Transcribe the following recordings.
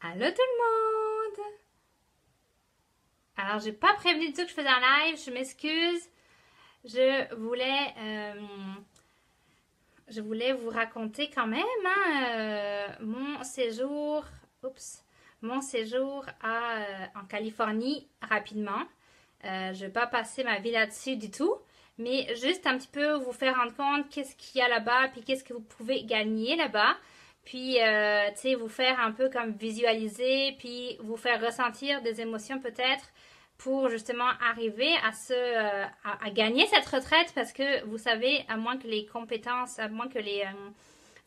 Allô tout le monde! Alors, j'ai pas prévenu du tout que je faisais un live, je m'excuse. Je voulais, je voulais vous raconter quand même mon séjour, oups, mon séjour en Californie rapidement. Je vais pas passer ma vie là-dessus du tout, mais juste un petit peu vous faire rendre compte qu'est-ce qu'il y a là-bas, puis qu'est-ce que vous pouvez gagner là-bas. Puis, tu sais, vous faire un peu comme visualiser, puis vous faire ressentir des émotions peut-être pour justement arriver à gagner cette retraite parce que vous savez, à moins que les compétences, à moins que les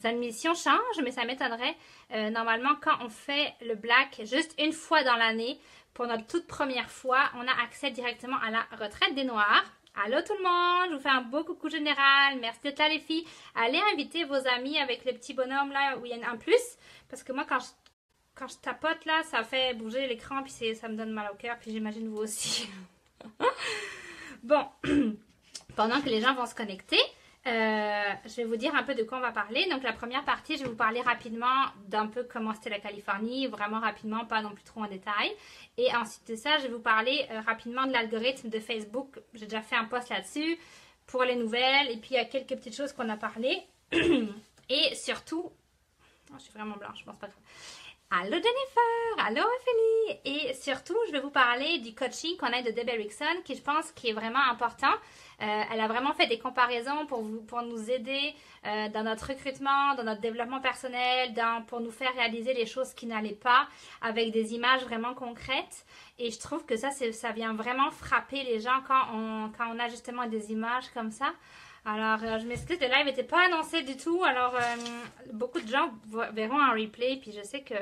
admissions changent, mais ça m'étonnerait. Normalement, quand on fait le black juste une fois dans l'année, pour notre toute première fois, on a accès directement à la retraite des Noirs. Allô tout le monde, je vous fais un beau coucou général. Merci d'être là les filles. Allez inviter vos amis avec le petit bonhomme là où il y en a un plus. Parce que moi quand je tapote là, ça fait bouger l'écran puis ça me donne mal au cœur. Puis j'imagine vous aussi. Bon, pendant que les gens vont se connecter, je vais vous dire un peu de quoi on va parler. Donc la première partie, je vais vous parler rapidement d'un peu comment c'était la Californie, vraiment rapidement, pas non plus trop en détail. Et ensuite de ça, je vais vous parler rapidement de l'algorithme de Facebook. J'ai déjà fait un post là-dessus pour les nouvelles. Et puis il y a quelques petites choses qu'on a parlé. Et surtout, oh, je suis vraiment blanche, je pense pas grave. Allô Jennifer, allô Ophélie. Et surtout, je vais vous parler du coaching qu'on a de Deb Erickson, qui je pense qui est vraiment important. Elle a vraiment fait des comparaisons pour nous aider dans notre recrutement, dans notre développement personnel, pour nous faire réaliser les choses qui n'allaient pas, avec des images vraiment concrètes. Et je trouve que ça vient vraiment frapper les gens quand on a justement des images comme ça. Alors, je m'excuse, le live n'était pas annoncé du tout. Alors, beaucoup de gens verront un replay. Puis, je sais que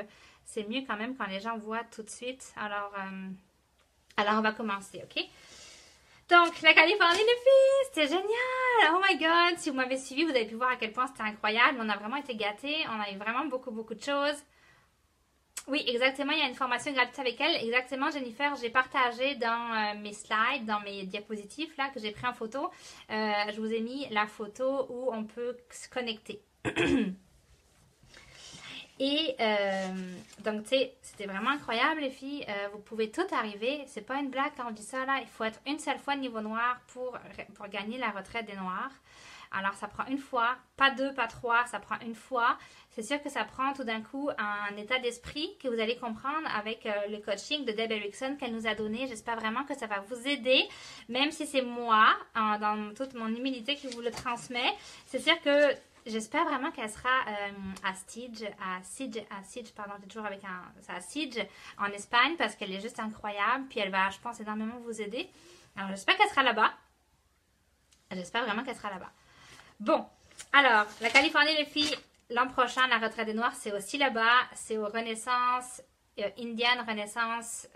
c'est mieux quand même quand les gens voient tout de suite. Alors on va commencer, ok? Donc, la Californie, les filles, c'était génial! Oh my god! Si vous m'avez suivi, vous avez pu voir à quel point c'était incroyable. On a vraiment été gâtés. On a eu vraiment beaucoup, beaucoup de choses. Oui, exactement. Il y a une formation gratuite avec elle. Exactement, Jennifer. J'ai partagé dans mes slides, dans mes diapositives là que j'ai pris en photo. Je vous ai mis la photo où on peut se connecter. Et donc, tu sais, c'était vraiment incroyable, les filles. Vous pouvez tout arriver. C'est pas une blague quand on dit ça, là. Il faut être une seule fois niveau noir pour gagner la retraite des noirs. Alors, ça prend une fois, pas deux, pas trois, ça prend une fois. C'est sûr que ça prend tout d'un coup un état d'esprit que vous allez comprendre avec le coaching de Deb Erickson qu'elle nous a donné. J'espère vraiment que ça va vous aider, même si c'est moi, dans toute mon humilité, qui vous le transmet. C'est sûr que j'espère vraiment qu'elle sera à Sitges, pardon, j'ai toujours avec à Sitges en Espagne parce qu'elle est juste incroyable. Puis elle va, je pense, énormément vous aider. Alors, j'espère qu'elle sera là-bas. J'espère vraiment qu'elle sera là-bas. Bon, alors, la Californie, les filles, l'an prochain, la retraite des Noirs, c'est aussi là-bas. C'est au Renaissance, Indian Renaissance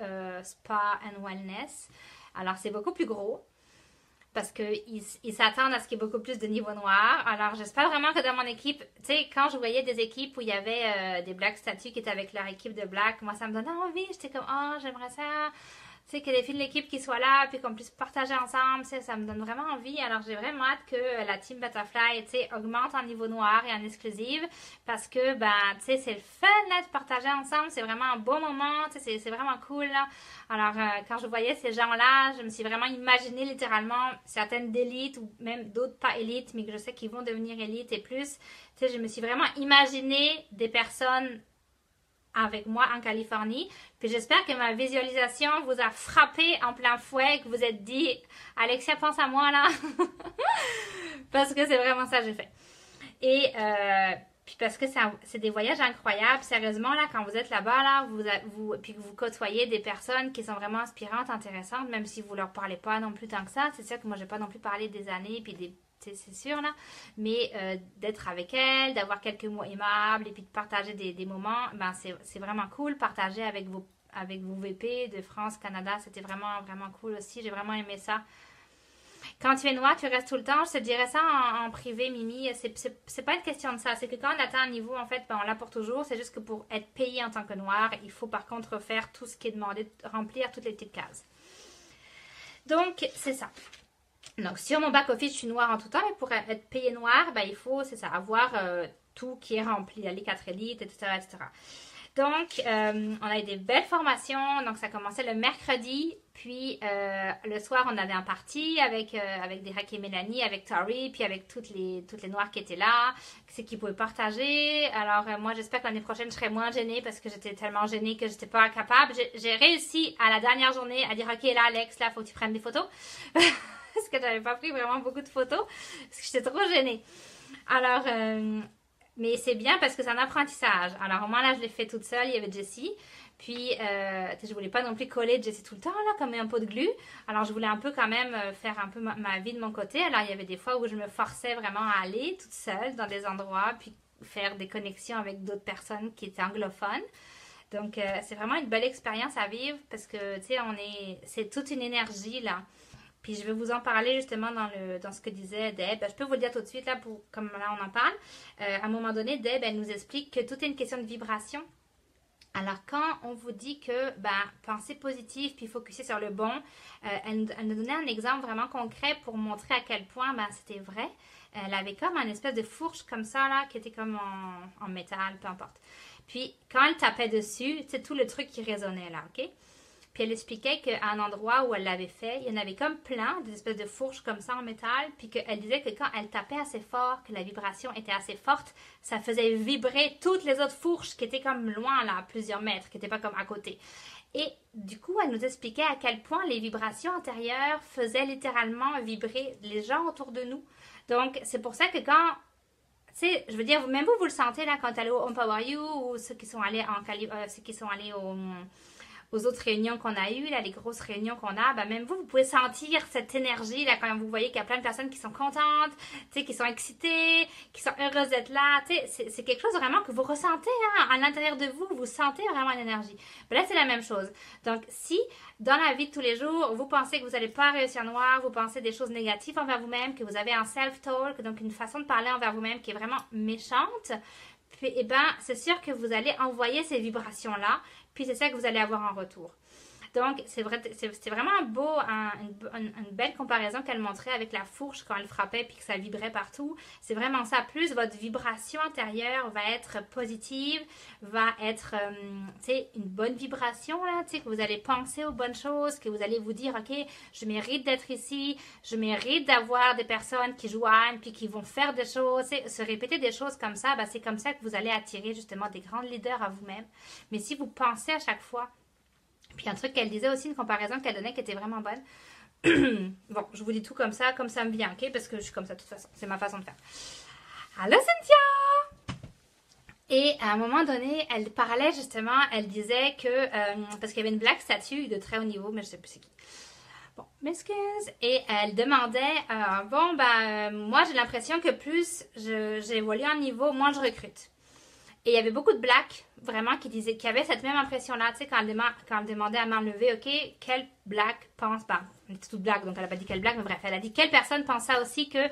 Spa and Wellness. Alors, c'est beaucoup plus gros parce qu'ils s'attendent à ce qu'il y ait beaucoup plus de niveau noir. Alors, j'espère vraiment que dans mon équipe, tu sais, quand je voyais des équipes où il y avait des Black Statues qui étaient avec leur équipe de Black, moi, ça me donnait envie. J'étais comme, oh, j'aimerais ça. Tu sais, que les filles de l'équipe qui soient là, puis qu'on puisse partager ensemble, ça me donne vraiment envie. Alors, j'ai vraiment hâte que la Team Butterfly, tu sais, augmente en niveau noir et en exclusive, parce que, ben, tu sais, c'est le fun, là, de partager ensemble. C'est vraiment un beau moment, tu sais, c'est vraiment cool, là. Alors, quand je voyais ces gens-là, je me suis vraiment imaginé littéralement certaines d'élite, ou même d'autres pas élites, mais que je sais qu'ils vont devenir élites et plus. Tu sais, je me suis vraiment imaginé des personnes avec moi en Californie. Puis j'espère que ma visualisation vous a frappé en plein fouet, que vous êtes dit, Alexia, pense à moi là. Parce que c'est vraiment ça que j'ai fait. Et puis parce que c'est des voyages incroyables. Sérieusement, là, quand vous êtes là-bas, là, puis que vous côtoyez des personnes qui sont vraiment inspirantes, intéressantes, même si vous leur parlez pas non plus tant que ça. C'est sûr que moi, j'ai pas non plus parlé des années, puis c'est sûr là, mais d'être avec elle, d'avoir quelques mots aimables et puis de partager des moments, ben c'est vraiment cool. Partager avec vos VP de France, Canada, c'était vraiment vraiment cool aussi. J'ai vraiment aimé ça. Quand tu es noir, tu restes tout le temps. Je te dirais ça en privé, Mimi. C'est pas une question de ça. C'est que quand on atteint un niveau, en fait, ben, on l'a pour toujours. C'est juste que pour être payé en tant que noir, il faut par contre faire tout ce qui est demandé, remplir toutes les petites cases. Donc, c'est ça. Donc, sur mon back-office, je suis noire en tout temps, mais pour être payé noir, ben, il faut, c'est ça, avoir tout qui est rempli, les 4 élites, etc., etc. Donc, on a eu des belles formations. Donc, ça commençait le mercredi. Puis, le soir, on avait un party avec Derek et Mélanie, avec Tori, puis avec toutes les Noires qui étaient là, qui pouvaient partager. Alors, moi, j'espère que l'année prochaine, je serai moins gênée parce que j'étais tellement gênée que j'étais pas capable. J'ai réussi à la dernière journée à dire, OK, là, Alex, là, faut que tu prennes des photos. Parce que j'avais pas pris vraiment beaucoup de photos parce que j'étais trop gênée. Alors, mais c'est bien parce que c'est un apprentissage. Alors, moi, là, je l'ai fait toute seule. Il y avait Jessie. Puis, je voulais pas non plus coller Jessie tout le temps, là, comme un pot de glu. Alors, je voulais un peu quand même faire un peu ma vie de mon côté. Alors, il y avait des fois où je me forçais vraiment à aller toute seule dans des endroits, puis faire des connexions avec d'autres personnes qui étaient anglophones. Donc, c'est vraiment une belle expérience à vivre parce que, tu sais, c'est toute une énergie, là. Puis je vais vous en parler justement dans ce que disait Deb. Je peux vous le dire tout de suite, là, comme là on en parle. À un moment donné, Deb, elle nous explique que tout est une question de vibration. Alors, quand on vous dit que, pensez positif puis focuser sur le bon, elle nous donnait un exemple vraiment concret pour montrer à quel point, c'était vrai. Elle avait comme un espèce de fourche comme ça, là, qui était comme en métal, peu importe. Puis, quand elle tapait dessus, c'est tout le truc qui résonnait là, OK? Puis elle expliquait qu'à un endroit où elle l'avait fait, il y en avait comme plein, des espèces de fourches comme ça en métal, puis qu'elle disait que quand elle tapait assez fort, que la vibration était assez forte, ça faisait vibrer toutes les autres fourches qui étaient comme loin, là, à plusieurs mètres, qui n'étaient pas comme à côté. Et du coup, elle nous expliquait à quel point les vibrations antérieures faisaient littéralement vibrer les gens autour de nous. Donc, c'est pour ça que quand... Tu sais, je veux dire, même vous le sentez, là, quand vous allez au Empower You, ou ceux qui sont allés ceux qui sont allés aux autres réunions qu'on a eues, là, les grosses réunions qu'on a, même vous pouvez sentir cette énergie, là, quand vous voyez qu'il y a plein de personnes qui sont contentes, tu sais, qui sont excitées, qui sont heureuses d'être là, tu sais, c'est quelque chose vraiment que vous ressentez, hein, à l'intérieur de vous, vous sentez vraiment l'énergie. Là, c'est la même chose. Donc, si, dans la vie de tous les jours, vous pensez que vous n'allez pas réussir noir, vous pensez des choses négatives envers vous-même, que vous avez un self-talk, donc une façon de parler envers vous-même qui est vraiment méchante, puis, c'est sûr que vous allez envoyer ces vibrations-là, puis c'est ça que vous allez avoir en retour. Donc, c'était vraiment beau, une belle comparaison qu'elle montrait avec la fourche quand elle frappait puis que ça vibrait partout. C'est vraiment ça. Plus votre vibration intérieure va être positive, va être, une bonne vibration, là, que vous allez penser aux bonnes choses, que vous allez vous dire, OK, je mérite d'être ici, je mérite d'avoir des personnes qui joignent puis qui vont faire des choses, se répéter des choses comme ça, c'est comme ça que vous allez attirer justement des grands leaders à vous-même. Mais si vous pensez à chaque fois, puis un truc qu'elle disait aussi, une comparaison qu'elle donnait qui était vraiment bonne. Bon, je vous dis tout comme ça me vient, ok? Parce que je suis comme ça de toute façon. C'est ma façon de faire. Allô, Cynthia! Et à un moment donné, elle parlait justement, elle disait que... parce qu'il y avait une black statue de très haut niveau, mais je sais plus c'est qui. Bon, m'excuse. Et elle demandait, moi j'ai l'impression que plus j'évolue en niveau, moins je recrute. Et il y avait beaucoup de blacks, vraiment, qui avaient cette même impression-là, tu sais, quand elle demandait à m'enlever, OK, quel black pense, elle était toute black, donc elle n'a pas dit quel black, mais bref, elle a dit quelle personne pense ça aussi que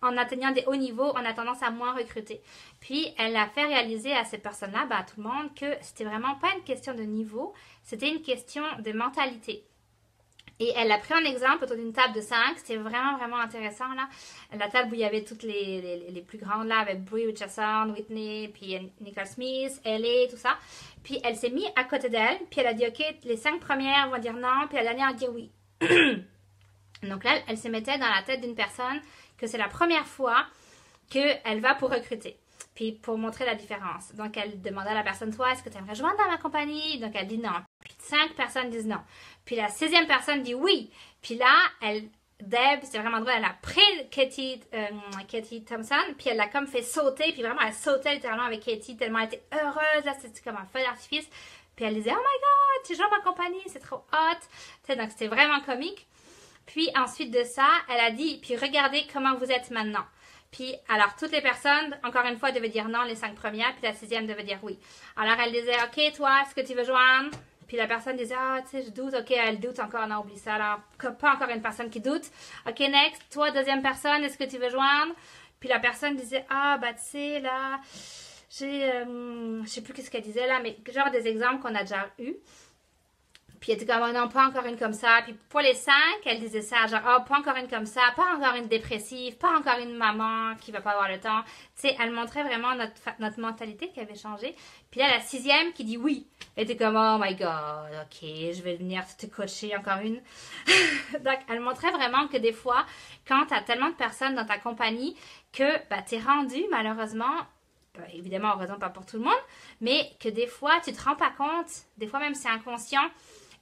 en atteignant des hauts niveaux, on a tendance à moins recruter. Puis, elle a fait réaliser à ces personnes-là, à tout le monde, que c'était vraiment pas une question de niveau, c'était une question de mentalité. Et elle a pris un exemple autour d'une table de 5. C'était vraiment, vraiment intéressant, là. La table où il y avait toutes les plus grandes, là, avec Brie Richardson, Whitney, puis Nicole Smith, Ellie, tout ça. Puis elle s'est mise à côté d'elle, puis elle a dit, OK, les 5 premières vont dire non, puis la dernière a dit oui. Donc là, elle se mettait dans la tête d'une personne que c'est la première fois qu'elle va pour recruter. Puis pour montrer la différence. Donc, elle demandait à la personne, toi, est-ce que tu aimerais joindre dans ma compagnie? Donc, elle dit non. Puis 5 personnes disent non. Puis la 6e personne dit oui. Puis là, Deb, c'est vraiment drôle, elle a pris Katie Thompson, puis elle l'a comme fait sauter, puis vraiment, elle sautait littéralement avec Katie, tellement elle était heureuse, là, c'était comme un feu d'artifice. Puis elle disait, oh my god, tu joins ma compagnie, c'est trop hot. Tu sais, donc, c'était vraiment comique. Puis ensuite de ça, elle a dit, puis regardez comment vous êtes maintenant. Puis, alors, toutes les personnes, encore une fois, devaient dire non, les 5 premières, puis la 6e devait dire oui. Alors, elle disait, OK, toi, est-ce que tu veux joindre? Puis la personne disait, tu sais, je doute. OK, elle doute encore. Non, oublie ça. Alors, pas encore une personne qui doute. OK, next. Toi, 2e personne, est-ce que tu veux joindre? Puis la personne disait, tu sais, là, je sais plus ce qu'elle disait là, mais genre des exemples qu'on a déjà eus. Puis elle était comme, oh non, pas encore une comme ça. Puis pour les 5, elle disait ça, genre, oh, pas encore une comme ça, pas encore une dépressive, pas encore une maman qui va pas avoir le temps. Tu sais, elle montrait vraiment notre mentalité qui avait changé. Puis là, la 6e qui dit oui. Elle était comme, oh my god, ok, je vais venir te coacher encore une. Donc, elle montrait vraiment que des fois, quand tu as tellement de personnes dans ta compagnie que bah, tu es rendu, malheureusement, évidemment, heureusement pas pour tout le monde, mais que des fois, tu te rends pas compte, des fois même c'est inconscient.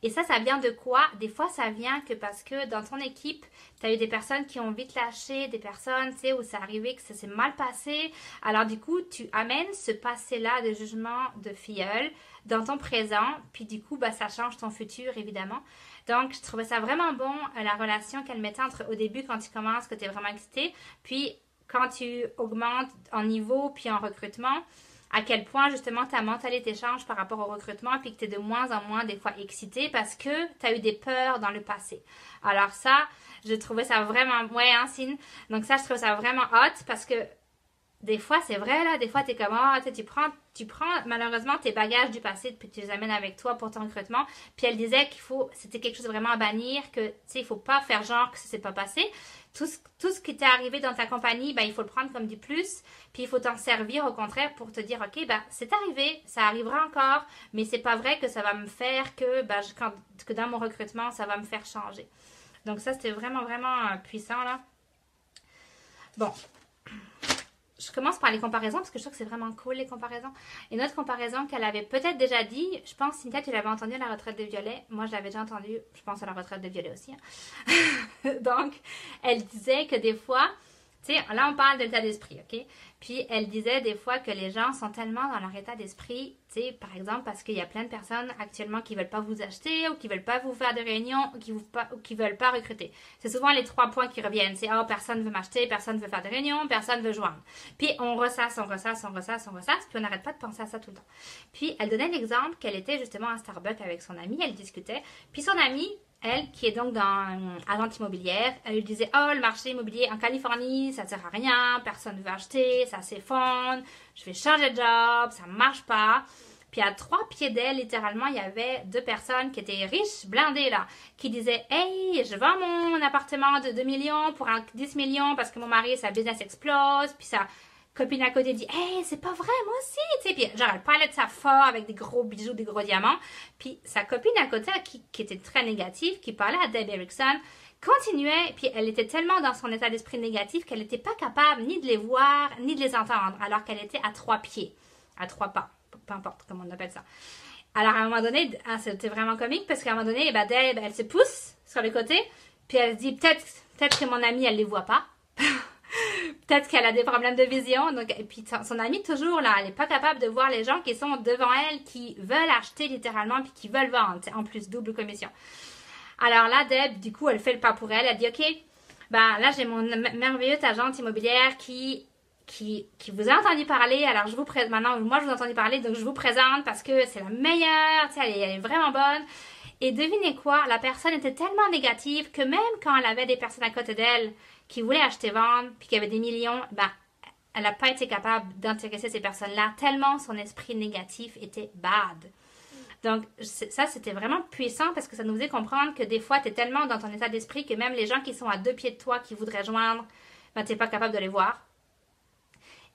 Et ça vient de quoi? Des fois, ça vient que parce que dans ton équipe, tu as eu des personnes qui ont vite lâché, des personnes, tu sais, où c'est arrivé que ça s'est mal passé. Alors du coup, tu amènes ce passé-là de jugement de filleul dans ton présent, puis du coup, bah, ça change ton futur, évidemment. Donc, je trouvais ça vraiment bon, la relation qu'elle mettait entre au début, quand tu commences, que tu es vraiment excité, puis quand tu augmentes en niveau, puis en recrutement, à quel point justement ta mentalité change par rapport au recrutement puis que tu es de moins en moins des fois excité parce que tu as eu des peurs dans le passé. Alors ça, je trouvais ça vraiment... Ouais, hein, Cine? Donc ça, je trouve ça vraiment hot parce que des fois, c'est vrai, là, des fois, tu es comme, oh, tu prends malheureusement tes bagages du passé puis tu les amènes avec toi pour ton recrutement. Puis elle disait c'était quelque chose de vraiment à bannir, que, tu sais, il faut pas faire genre que ça s'est pas passé. Tout ce qui t'est arrivé dans ta compagnie, ben, il faut le prendre comme du plus, puis il faut t'en servir au contraire pour te dire, ok, ben, c'est arrivé, ça arrivera encore, mais c'est pas vrai que ça va me faire que dans mon recrutement, ça va me faire changer. Donc ça, c'était vraiment, vraiment puissant, là. Bon. Je commence par les comparaisons parce que je trouve que c'est vraiment cool les comparaisons. Une autre comparaison qu'elle avait peut-être déjà dit, je pense Cynthia, tu l'avais entendu à la retraite de Violet. Moi, je l'avais déjà entendu, je pense à la retraite de Violet aussi. Hein. Donc, elle disait que des fois, tu sais, là on parle de l'état d'esprit, ok? Puis elle disait des fois que les gens sont tellement dans leur état d'esprit, tu sais, par exemple parce qu'il y a plein de personnes actuellement qui veulent pas vous acheter ou qui veulent pas vous faire de réunions ou qui veulent pas recruter. C'est souvent les 3 points qui reviennent. C'est oh, personne veut m'acheter, personne veut faire de réunions, personne veut joindre. Puis on ressasse, puis on n'arrête pas de penser à ça tout le temps. Puis elle donnait l'exemple qu'elle était justement à Starbucks avec son amie, elle discutait, puis son amie, elle, qui est donc dans agente immobilière, elle lui disait, oh, le marché immobilier en Californie, ça ne sert à rien, personne ne veut acheter, ça s'effondre, je vais changer de job, ça ne marche pas. Puis à 3 pieds d'elle, littéralement, il y avait 2 personnes qui étaient riches, blindées là, qui disaient, hey, je vends mon appartement de 2 millions pour 10 millions parce que mon mari, sa business explose, puis sa copine à côté dit, hey, c'est pas vrai, moi aussi, tu sais, puis genre, elle parlait de sa fort avec des gros bijoux, des gros diamants, puis sa copine à côté, qui était très négative, qui parlait à Deb Erickson, continuait, puis elle était tellement dans son état d'esprit négatif qu'elle n'était pas capable ni de les voir, ni de les entendre, alors qu'elle était à 3 pieds, à 3 pas, peu importe comment on appelle ça. Alors, à un moment donné, c'était vraiment comique, parce qu'à un moment donné, ben, Deb, elle se pousse sur le côté, puis elle se dit, peut-être que mon amie, elle les voit pas. Peut-être qu'elle a des problèmes de vision. Donc, et puis son amie, toujours là, elle n'est pas capable de voir les gens qui sont devant elle, qui veulent acheter littéralement, puis qui veulent vendre. En plus, double commission. Alors là, Deb, du coup, elle fait le pas pour elle. Elle dit, OK, ben là, j'ai mon merveilleuse agente immobilière qui vous a entendu parler. Alors, je vous présente. Maintenant, moi, je vous ai entendu parler, donc je vous présente parce que c'est la meilleure. Tu sais, elle est vraiment bonne. Et devinez quoi? La personne était tellement négative que même quand elle avait des personnes à côté d'elle qui voulaient acheter, vendre, puis qui avaient des millions, ben, elle n'a pas été capable d'intéresser ces personnes-là, tellement son esprit négatif était bad. Donc, ça, c'était vraiment puissant parce que ça nous faisait comprendre que des fois, tu es tellement dans ton état d'esprit que même les gens qui sont à 2 pieds de toi, qui voudraient joindre, ben, tu n'es pas capable de les voir.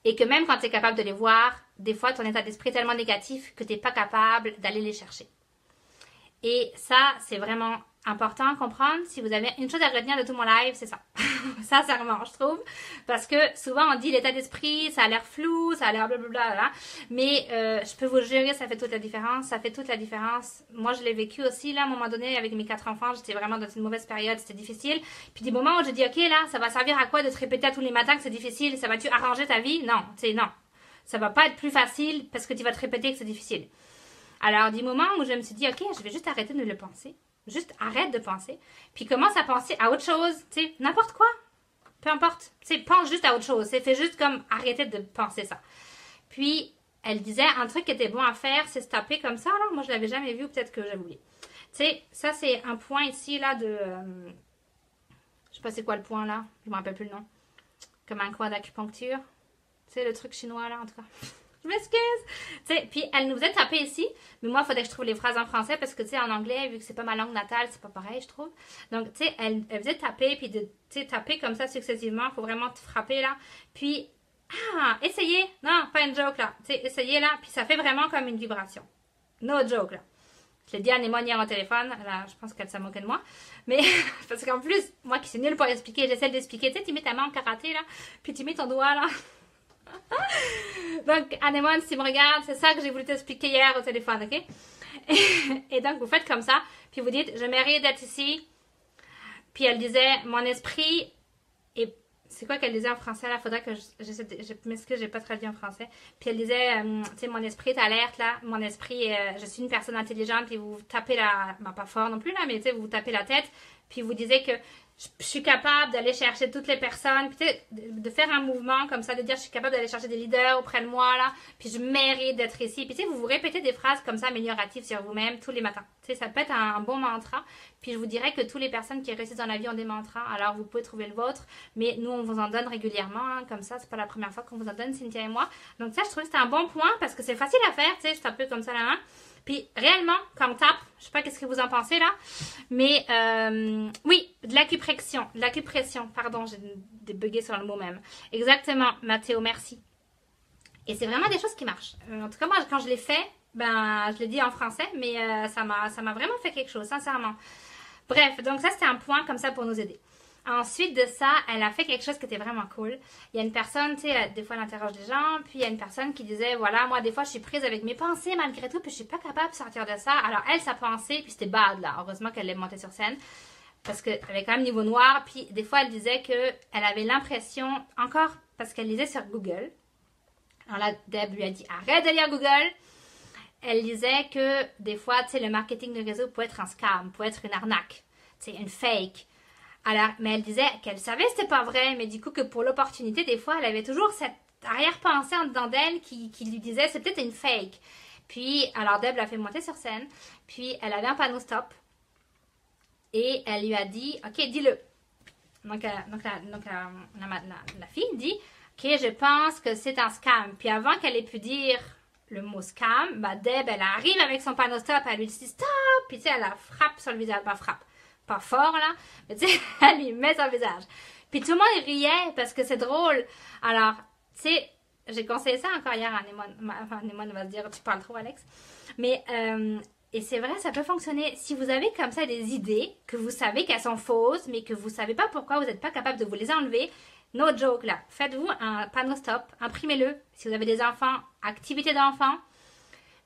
Et que même quand tu es capable de les voir, des fois, ton état d'esprit est tellement négatif que tu n'es pas capable d'aller les chercher. Et ça, c'est vraiment important à comprendre. Si vous avez une chose à retenir de tout mon live, c'est ça. Sincèrement, je trouve. Parce que souvent, on dit l'état d'esprit, ça a l'air flou, ça a l'air blablabla. Mais je peux vous jurer, ça fait toute la différence. Ça fait toute la différence. Moi, je l'ai vécu aussi, là, à un moment donné, avec mes 4 enfants. J'étais vraiment dans une mauvaise période, c'était difficile. Puis des moments où je dis, OK, là, ça va servir à quoi de te répéter à tous les matins que c'est difficile? Ça va-tu arranger ta vie? Non, tu sais, non. Ça va pas être plus facile parce que tu vas te répéter que c'est difficile. Alors, du moment où je me suis dit, OK, je vais juste arrêter de le penser. Juste arrête de penser. Puis commence à penser à autre chose. Tu sais, n'importe quoi. Peu importe. Tu sais, pense juste à autre chose. Fais juste comme arrêter de penser ça. Puis, elle disait, un truc qui était bon à faire, c'est se taper comme ça. Là. Moi, je l'avais jamais vu. Peut-être que j'avais oublié. Tu sais, ça, c'est un point ici, là, de... je sais pas c'est quoi le point, là. Je me rappelle plus le nom. Comme un coin d'acupuncture. Tu sais, le truc chinois, là, en tout cas. Je m'excuse. Tu sais, puis elle nous faisait taper ici, mais moi, il faudrait que je trouve les phrases en français parce que, tu sais, en anglais, vu que c'est pas ma langue natale, c'est pas pareil, je trouve. Donc, tu sais, elle faisait taper, puis de, tu sais, taper comme ça successivement, il faut vraiment te frapper, là. Puis, essayez. Non, pas une joke, là. Tu sais, essayez, là, puis ça fait vraiment comme une vibration. No joke, là. Je l'ai dit à Némone hier au téléphone, là, je pense qu'elle s'est moquée de moi. Mais, parce qu'en plus, moi qui suis nulle pour expliquer, j'essaie d'expliquer. Tu sais, tu mets ta main en karaté, là, puis tu mets ton doigt, là. Donc, Anémone, si tu me regardes, c'est ça que j'ai voulu t'expliquer hier au téléphone, ok? Et donc, vous faites comme ça, puis vous dites, je mérite d'être ici. Puis elle disait, mon esprit est... C'est quoi qu'elle disait en français, là? Faudrait que je m'excuse, j'ai pas traduit en français. Puis elle disait, tu sais, mon esprit est alerte, là. Mon esprit, je suis une personne intelligente, puis vous tapez la... Ben, pas fort non plus, là, mais tu sais, vous tapez la tête. Puis vous disiez que je suis capable d'aller chercher toutes les personnes, puis de faire un mouvement comme ça, de dire je suis capable d'aller chercher des leaders auprès de moi, là, puis je mérite d'être ici. Puis tu sais, vous vous répétez des phrases comme ça amélioratives sur vous-même tous les matins. Tu sais, ça peut être un bon mantra. Puis je vous dirais que toutes les personnes qui réussissent dans la vie ont des mantras, alors vous pouvez trouver le vôtre, mais nous on vous en donne régulièrement, hein, comme ça, c'est pas la première fois qu'on vous en donne, Cynthia et moi. Donc ça, je trouve que c'est un bon point, parce que c'est facile à faire, tu sais, c'est un peu comme ça la main. Puis réellement, quand on tape, je sais pas qu'est-ce que vous en pensez là, mais oui, de l'acupression, pardon, j'ai débugué sur le mot même. Exactement, Mathéo, merci. Et c'est vraiment des choses qui marchent. En tout cas, moi, quand je l'ai fait, ben, je l'ai dit en français, mais ça m'a vraiment fait quelque chose, sincèrement. Bref, donc ça, c'était un point comme ça pour nous aider. Ensuite de ça, elle a fait quelque chose qui était vraiment cool. Il y a une personne, tu sais, des fois elle interroge des gens, puis il y a une personne qui disait, voilà, moi des fois je suis prise avec mes pensées malgré tout, puis je suis pas capable de sortir de ça. Alors elle, sa pensée, puis c'était bad là, heureusement qu'elle est montée sur scène, parce qu'elle avait quand même niveau noir, puis des fois elle disait qu'elle avait l'impression, encore parce qu'elle lisait sur Google, alors là, Deb lui a dit, arrête de lire Google. Elle disait que des fois, tu sais, le marketing de réseau peut être un scam, peut être une arnaque, tu sais, une fake. Alors, mais elle disait qu'elle savait que c'était pas vrai, mais du coup que pour l'opportunité, des fois, elle avait toujours cette arrière-pensée en dedans d'elle qui lui disait c'est peut-être une fake. Puis, alors Deb l'a fait monter sur scène, puis elle avait un panneau stop, et elle lui a dit, ok, dis-le. Donc la fille dit, ok, je pense que c'est un scam. Puis avant qu'elle ait pu dire le mot scam, bah Deb, elle arrive avec son panneau stop, elle lui dit stop, puis tu sais, elle la frappe sur le visage, pas frappe. Pas fort là, mais tu sais, elle lui met son visage. Puis tout le monde riait parce que c'est drôle. Alors, tu sais, j'ai conseillé ça encore hier à Némone. Enfin, Némone va se dire, tu parles trop, Alex. Mais, et c'est vrai, ça peut fonctionner. Si vous avez comme ça des idées, que vous savez qu'elles sont fausses, mais que vous savez pas pourquoi vous n'êtes pas capable de vous les enlever, no joke là. Faites-vous un panneau stop, imprimez-le. Si vous avez des enfants, activité d'enfants.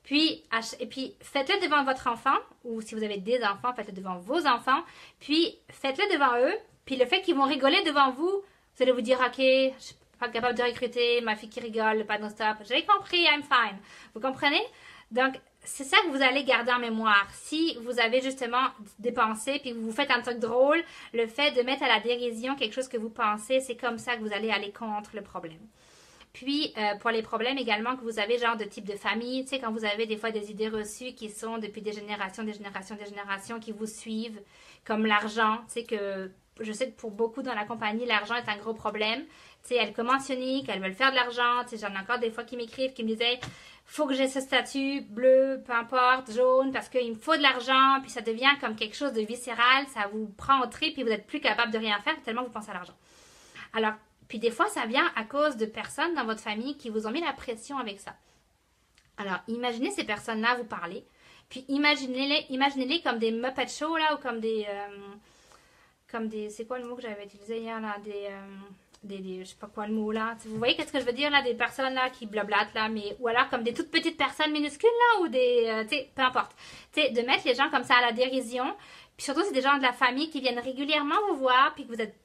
Puis, faites-le devant votre enfant, ou si vous avez des enfants, faites-le devant vos enfants. Puis, faites-le devant eux. Puis, le fait qu'ils vont rigoler devant vous, vous allez vous dire, ok, je suis pas capable de recruter, ma fille qui rigole, le panneau stop. J'ai compris, I'm fine. Vous comprenez? Donc, c'est ça que vous allez garder en mémoire. Si vous avez justement des pensées, puis vous faites un truc drôle, le fait de mettre à la dérision quelque chose que vous pensez, c'est comme ça que vous allez aller contre le problème. Puis, pour les problèmes également que vous avez, genre de type de famille, tu sais, quand vous avez des fois des idées reçues qui sont depuis des générations, qui vous suivent, comme l'argent, tu sais que, je sais que pour beaucoup dans la compagnie, l'argent est un gros problème. Tu sais, elles commencent uniques, elles veulent faire de l'argent, tu sais, j'en ai encore des fois qui m'écrivent, qui me disaient, faut que j'ai ce statut bleu, peu importe, jaune, parce qu'il me faut de l'argent, puis ça devient comme quelque chose de viscéral, ça vous prend au trip, puis vous n'êtes plus capable de rien faire tellement vous pensez à l'argent. Alors, puis des fois, ça vient à cause de personnes dans votre famille qui vous ont mis la pression avec ça. Alors, imaginez ces personnes-là vous parler. Puis imaginez-les comme des Muppet Show, là, ou comme des... c'est quoi le mot que j'avais utilisé hier, là? Je sais pas quoi le mot, là. Vous voyez qu'est-ce que je veux dire, là? Des personnes, là, qui blablatent, là, mais... Ou alors comme des toutes petites personnes minuscules, là, ou des... tu sais, peu importe. Tu sais, de mettre les gens comme ça à la dérision... Puis surtout, c'est des gens de la famille qui viennent régulièrement vous voir, puis que vous êtes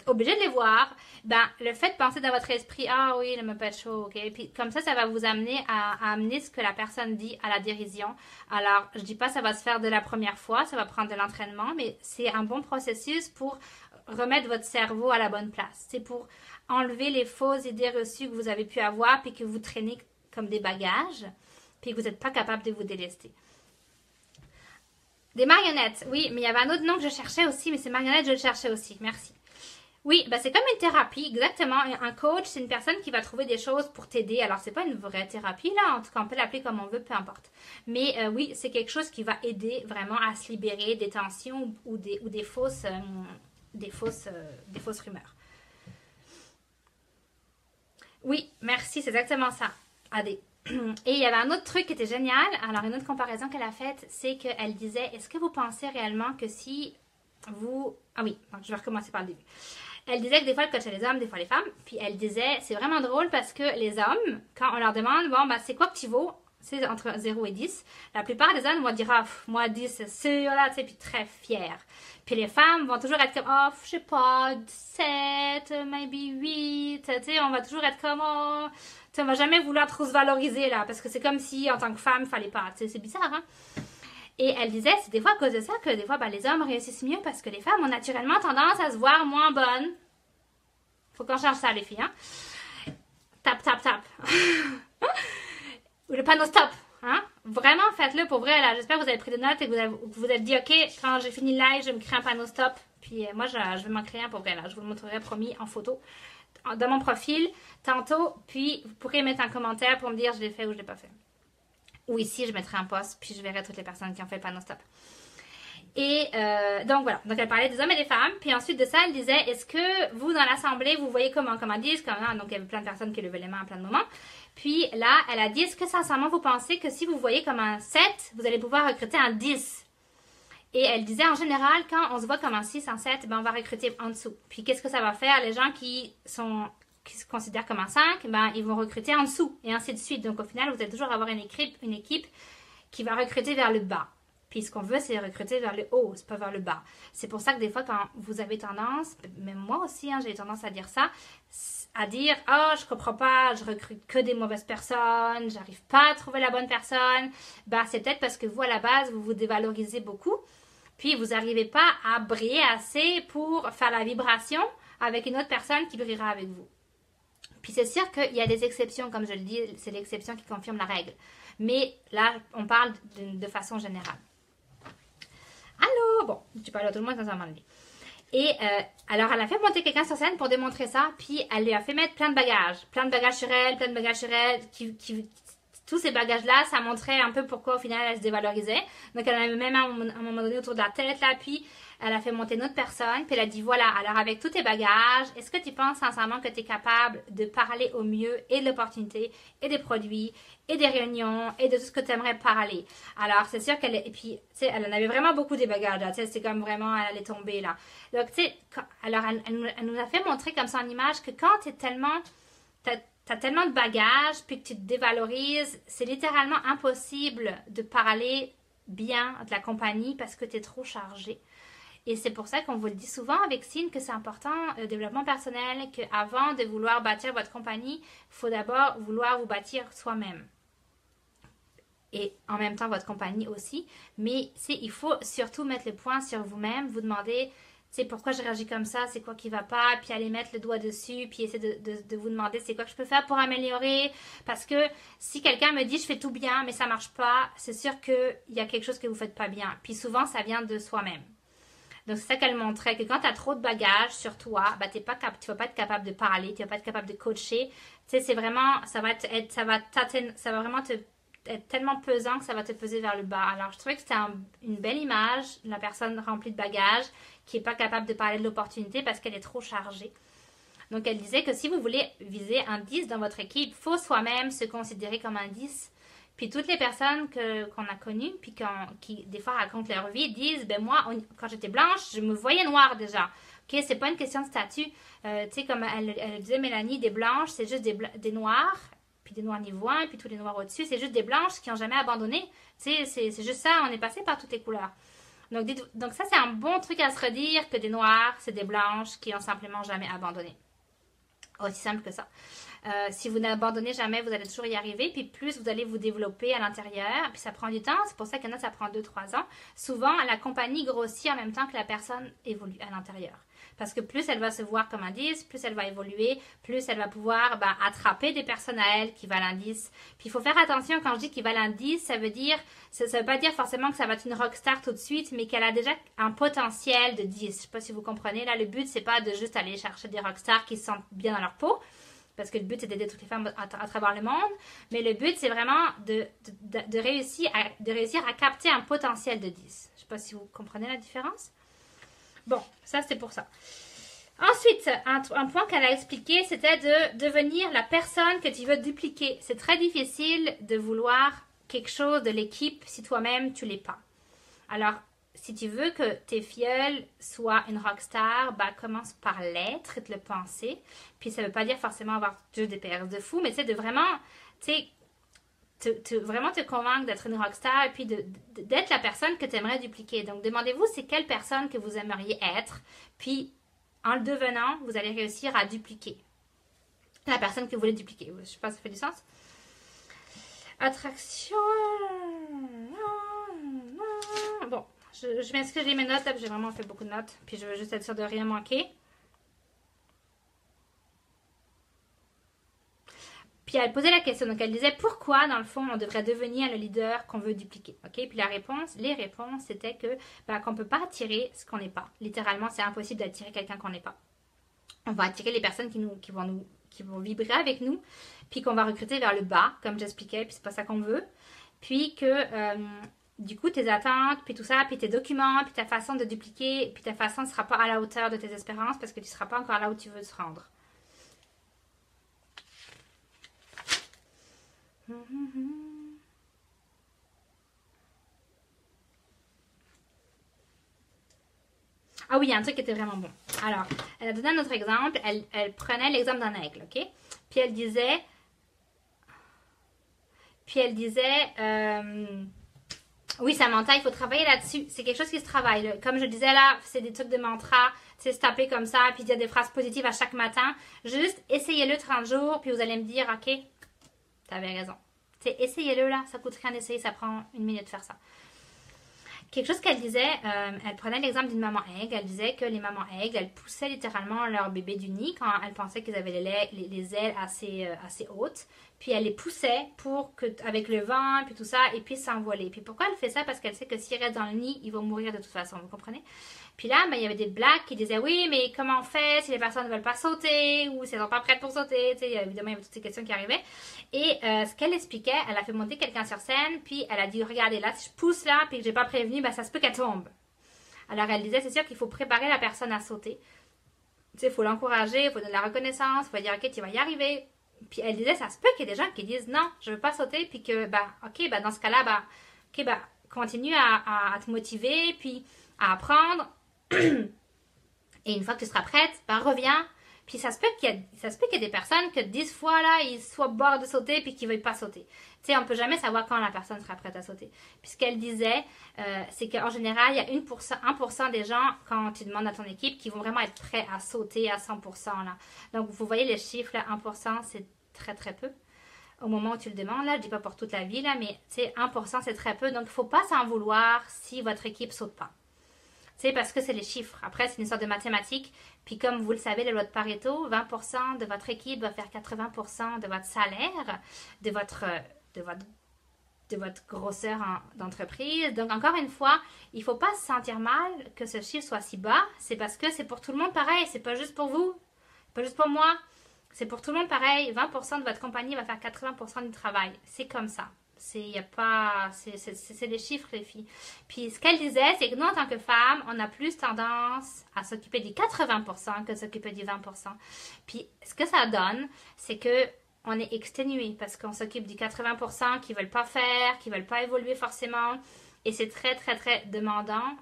obligé de les voir. Ben, le fait de penser dans votre esprit, ah oui, le Muppet Show, ok. Puis comme ça va vous amener à amener ce que la personne dit à la dérision. Alors, je dis pas ça va se faire de la première fois, ça va prendre de l'entraînement, mais c'est un bon processus pour remettre votre cerveau à la bonne place. C'est pour enlever les fausses idées reçues que vous avez pu avoir, puis que vous traînez comme des bagages, puis que vous n'êtes pas capable de vous délester. Des marionnettes, oui, mais il y avait un autre nom que je cherchais aussi, mais c'est marionnettes, je le cherchais aussi, merci. Oui, ben c'est comme une thérapie, exactement. Un coach, c'est une personne qui va trouver des choses pour t'aider. Alors, c'est pas une vraie thérapie, là. En tout cas, on peut l'appeler comme on veut, peu importe. Mais oui, c'est quelque chose qui va aider vraiment à se libérer des tensions ou des fausses rumeurs. Oui, merci, c'est exactement ça. Adé. Et il y avait un autre truc qui était génial. Alors, une autre comparaison qu'elle a faite, c'est qu'elle disait, est-ce que vous pensez réellement que si vous... Ah oui, donc je vais recommencer par le début. Elle disait que des fois, elle coachait les hommes, des fois les femmes. Puis elle disait, c'est vraiment drôle parce que les hommes, quand on leur demande, bon, bah, c'est quoi que tu vaux? C'est entre 0 et 10. La plupart des hommes vont dire, ah, moi 10, c'est sûr, là, tu sais, puis très fiers. Puis les femmes vont toujours être comme, oh, je sais pas, 7, maybe 8, tu sais, on va toujours être comme, oh, tu sais, on va jamais vouloir trop se valoriser, là, parce que c'est comme si, en tant que femme, il fallait pas, tu sais, c'est bizarre, hein. Et elle disait, c'est des fois à cause de ça que des fois, ben, les hommes réussissent mieux parce que les femmes ont naturellement tendance à se voir moins bonnes. Faut qu'on change ça, les filles, hein. Tap, tap, tap. Ou le panneau stop, hein. Vraiment, faites-le pour vrai, là. J'espère que vous avez pris des notes et que vous avez dit, OK, quand j'ai fini le live, je vais me créer un panneau stop. Puis moi, je vais m'en créer un pour vrai, là. Je vous le montrerai, promis, en photo. Dans mon profil, tantôt. Puis, vous pourrez mettre un commentaire pour me dire, je l'ai fait ou je l'ai pas fait. Ou ici, je mettrai un post, puis je verrai toutes les personnes qui ont fait le panneau stop. Et donc voilà, donc elle parlait des hommes et des femmes, puis ensuite de ça, elle disait, est-ce que vous, dans l'assemblée, vous voyez comment 10, comment, donc il y avait plein de personnes qui levaient les mains à plein de moments. Puis là, elle a dit, est-ce que sincèrement, vous pensez que si vous voyez comme un 7, vous allez pouvoir recruter un 10? Et elle disait, en général, quand on se voit comme un 6, un 7, ben on va recruter en dessous. Puis qu'est-ce que ça va faire? Les gens qui se considèrent comme un 5, ben, ils vont recruter en dessous, et ainsi de suite. Donc, au final, vous allez toujours avoir une équipe qui va recruter vers le bas. Puis, ce qu'on veut, c'est recruter vers le haut, c'est pas vers le bas. C'est pour ça que des fois, quand vous avez tendance, même moi aussi, hein, j'ai tendance à dire ça, à dire, oh, je comprends pas, je recrute que des mauvaises personnes, j'arrive pas à trouver la bonne personne. Ben, c'est peut-être parce que vous, à la base, vous vous dévalorisez beaucoup, puis vous n'arrivez pas à briller assez pour faire la vibration avec une autre personne qui brillera avec vous. Puis c'est sûr qu'il y a des exceptions, comme je le dis, c'est l'exception qui confirme la règle. Mais là, on parle de façon générale. Allô? Bon, tu parles à tout le monde dans un moment donné. Et alors, elle a fait monter quelqu'un sur scène pour démontrer ça, puis elle lui a fait mettre plein de bagages sur elle, tous ces bagages-là, ça montrait un peu pourquoi au final elle se dévalorisait. Donc elle en avait même à un moment donné autour de la tête, là, puis elle a fait monter une autre personne, puis elle a dit, voilà, alors avec tous tes bagages, est-ce que tu penses sincèrement que tu es capable de parler au mieux et de l'opportunité, et des produits, et des réunions, et de tout ce que tu aimerais parler? Alors, c'est sûr qu'elle, et puis, tu sais, elle en avait vraiment beaucoup des bagages, là, tu sais, c'est comme vraiment, elle allait tomber, là. Donc, tu sais, alors, elle nous a fait montrer comme ça en image que quand tu es tellement, t'as tellement de bagages, puis que tu te dévalorises, c'est littéralement impossible de parler bien de la compagnie parce que tu es trop chargé. Et c'est pour ça qu'on vous le dit souvent avec Signe que c'est important, le développement personnel, qu'avant de vouloir bâtir votre compagnie, il faut d'abord vouloir vous bâtir soi-même. Et en même temps, votre compagnie aussi. Mais il faut surtout mettre le point sur vous-même, vous demander, pourquoi je réagis comme ça, c'est quoi qui va pas, puis aller mettre le doigt dessus, puis essayer de vous demander c'est quoi que je peux faire pour améliorer. Parce que si quelqu'un me dit je fais tout bien, mais ça marche pas, c'est sûr qu'il y a quelque chose que vous faites pas bien. Puis souvent, ça vient de soi-même. Donc, c'est ça qu'elle montrait, que quand tu as trop de bagages sur toi, ben, tu vas pas être capable de parler, tu vas pas être capable de coacher. Tu sais, c'est vraiment, ça va vraiment être tellement pesant que ça va te peser vers le bas. Alors, je trouvais que c'était une belle image, la personne remplie de bagages, qui n'est pas capable de parler de l'opportunité parce qu'elle est trop chargée. Donc, elle disait que si vous voulez viser un 10 dans votre équipe, il faut soi-même se considérer comme un 10. Puis toutes les personnes qu'on a connues, puis qui des fois racontent leur vie, disent, ben moi, quand j'étais blanche, je me voyais noire déjà. Ok, c'est pas une question de statut. Tu sais, comme elle disait, Mélanie, des blanches, c'est juste des noirs, puis des noirs niveau 1, puis tous les noirs au-dessus, c'est juste des blanches qui n'ont jamais abandonné. Tu sais, c'est juste ça, on est passé par toutes les couleurs. Donc ça, c'est un bon truc à se redire, que des noirs, c'est des blanches qui n'ont simplement jamais abandonné. Aussi simple que ça. Si vous n'abandonnez jamais, vous allez toujours y arriver. Puis plus vous allez vous développer à l'intérieur. Puis ça prend du temps. C'est pour ça qu'il y en a, ça prend 2-3 ans. Souvent, la compagnie grossit en même temps que la personne évolue à l'intérieur. Parce que plus elle va se voir comme un 10, plus elle va évoluer, plus elle va pouvoir attraper des personnes à elle qui valent un 10. Puis il faut faire attention quand je dis qu'ils valent un 10, ça veut pas dire forcément que ça va être une rockstar tout de suite, mais qu'elle a déjà un potentiel de 10. Je sais pas si vous comprenez. Là, le but, c'est pas de juste aller chercher des rockstars qui se sentent bien dans leur peau, parce que le but, c'est d'aider toutes les femmes à travers le monde. Mais le but, c'est vraiment de réussir à capter un potentiel de 10. Je sais pas si vous comprenez la différence. Bon, ça, c'est pour ça. Ensuite, un point qu'elle a expliqué, c'était de devenir la personne que tu veux dupliquer. C'est très difficile de vouloir quelque chose de l'équipe si toi-même, tu l'es pas. Alors, si tu veux que tes filleuls soient une rockstar, commence par l'être et de le penser. Puis ça veut pas dire forcément avoir juste des PR de fou, mais tu sais, de vraiment, tu sais, vraiment te convaincre d'être une rockstar et puis d'être la personne que tu aimerais dupliquer. Donc, demandez-vous c'est quelle personne que vous aimeriez être. Puis, en le devenant, vous allez réussir à dupliquer la personne que vous voulez dupliquer. Je sais pas si ça fait du sens. Attraction. Bon. Je m'excuse, j'ai mes notes, j'ai vraiment fait beaucoup de notes. Puis je veux juste être sûre de rien manquer. Puis elle posait la question, donc elle disait pourquoi dans le fond on devrait devenir le leader qu'on veut dupliquer. Ok, puis les réponses c'était que qu'on ne peut pas attirer ce qu'on n'est pas. Littéralement, c'est impossible d'attirer quelqu'un qu'on n'est pas. On va attirer les personnes qui vont vibrer avec nous, puis qu'on va recruter vers le bas, comme j'expliquais, puis c'est pas ça qu'on veut. Puis que du coup, tes attentes, puis tout ça, puis tes documents, puis ta façon de dupliquer, puis ta façon ne sera pas à la hauteur de tes espérances parce que tu ne seras pas encore là où tu veux te rendre. Ah oui, il y a un truc qui était vraiment bon. Alors, elle a donné un autre exemple. Elle prenait l'exemple d'un aigle, ok? Puis elle disait... oui, Samantha, il faut travailler là-dessus. C'est quelque chose qui se travaille. Comme je disais là, c'est des trucs de mantra. C'est se taper comme ça, puis dire des phrases positives à chaque matin. Juste essayez-le 30 jours, puis vous allez me dire, ok, t'avais raison. Essayez-le là, ça coûte rien d'essayer, ça prend 1 minute de faire ça. Quelque chose qu'elle disait, elle prenait l'exemple d'une maman aigle. Elle disait que les mamans aigles, elles poussaient littéralement leur bébé du nid quand elles pensaient qu'ils avaient les ailes assez hautes. Puis elle les poussait pour que, avec le vent, puis tout ça, ils puissent s'envoler. Puis pourquoi elle fait ça? Parce qu'elle sait que s'ils restent dans le nid, ils vont mourir de toute façon, vous comprenez? Puis là, il y avait des blagues qui disaient oui, mais comment on fait si les personnes ne veulent pas sauter ou si elles sont pas prêtes pour sauter? Évidemment, il y avait toutes ces questions qui arrivaient. Et ce qu'elle expliquait, elle a fait monter quelqu'un sur scène, puis elle a dit regardez là, si je pousse là, puis que j'ai pas prévenu, ça se peut qu'elle tombe. Alors elle disait c'est sûr qu'il faut préparer la personne à sauter. Il faut l'encourager, il faut donner de la reconnaissance, il faut dire ok, tu vas y arriver. Puis elle disait ça se peut qu'il y ait des gens qui disent non, je veux pas sauter, puis que ok, dans ce cas-là, continue à te motiver, puis à apprendre. Et une fois que tu seras prête, reviens. Puis ça se peut qu'il y ait des personnes que 10 fois là, ils soient au bord de sauter puis qu'ils ne veuillent pas sauter. Tu sais, on ne peut jamais savoir quand la personne sera prête à sauter. Puis ce qu'elle disait, c'est qu'en général, il y a 1% des gens, quand tu demandes à ton équipe, qui vont vraiment être prêts à sauter à 100% là. Donc vous voyez les chiffres là, 1% c'est très très peu. Au moment où tu le demandes, là, je dis pas pour toute la vie là, mais tu sais, 1% c'est très peu. Donc il ne faut pas s'en vouloir si votre équipe ne saute pas. C'est parce que c'est les chiffres. Après, c'est une sorte de mathématiques. Puis comme vous le savez, la loi de Pareto, 20% de votre équipe va faire 80% de votre salaire, de votre grosseur d'entreprise. Donc, encore une fois, il ne faut pas se sentir mal que ce chiffre soit si bas. C'est parce que c'est pour tout le monde pareil. C'est pas juste pour vous. Pas juste pour moi. C'est pour tout le monde pareil. 20% de votre compagnie va faire 80% du travail. C'est comme ça. C'est des chiffres, les filles. Puis ce qu'elle disait, c'est que nous, en tant que femmes, on a plus tendance à s'occuper du 80% que de s'occuper du 20%. Puis ce que ça donne, c'est que on est exténué parce qu'on s'occupe du 80% qui ne veulent pas faire, qui ne veulent pas évoluer forcément. Et c'est très, très, très demandant,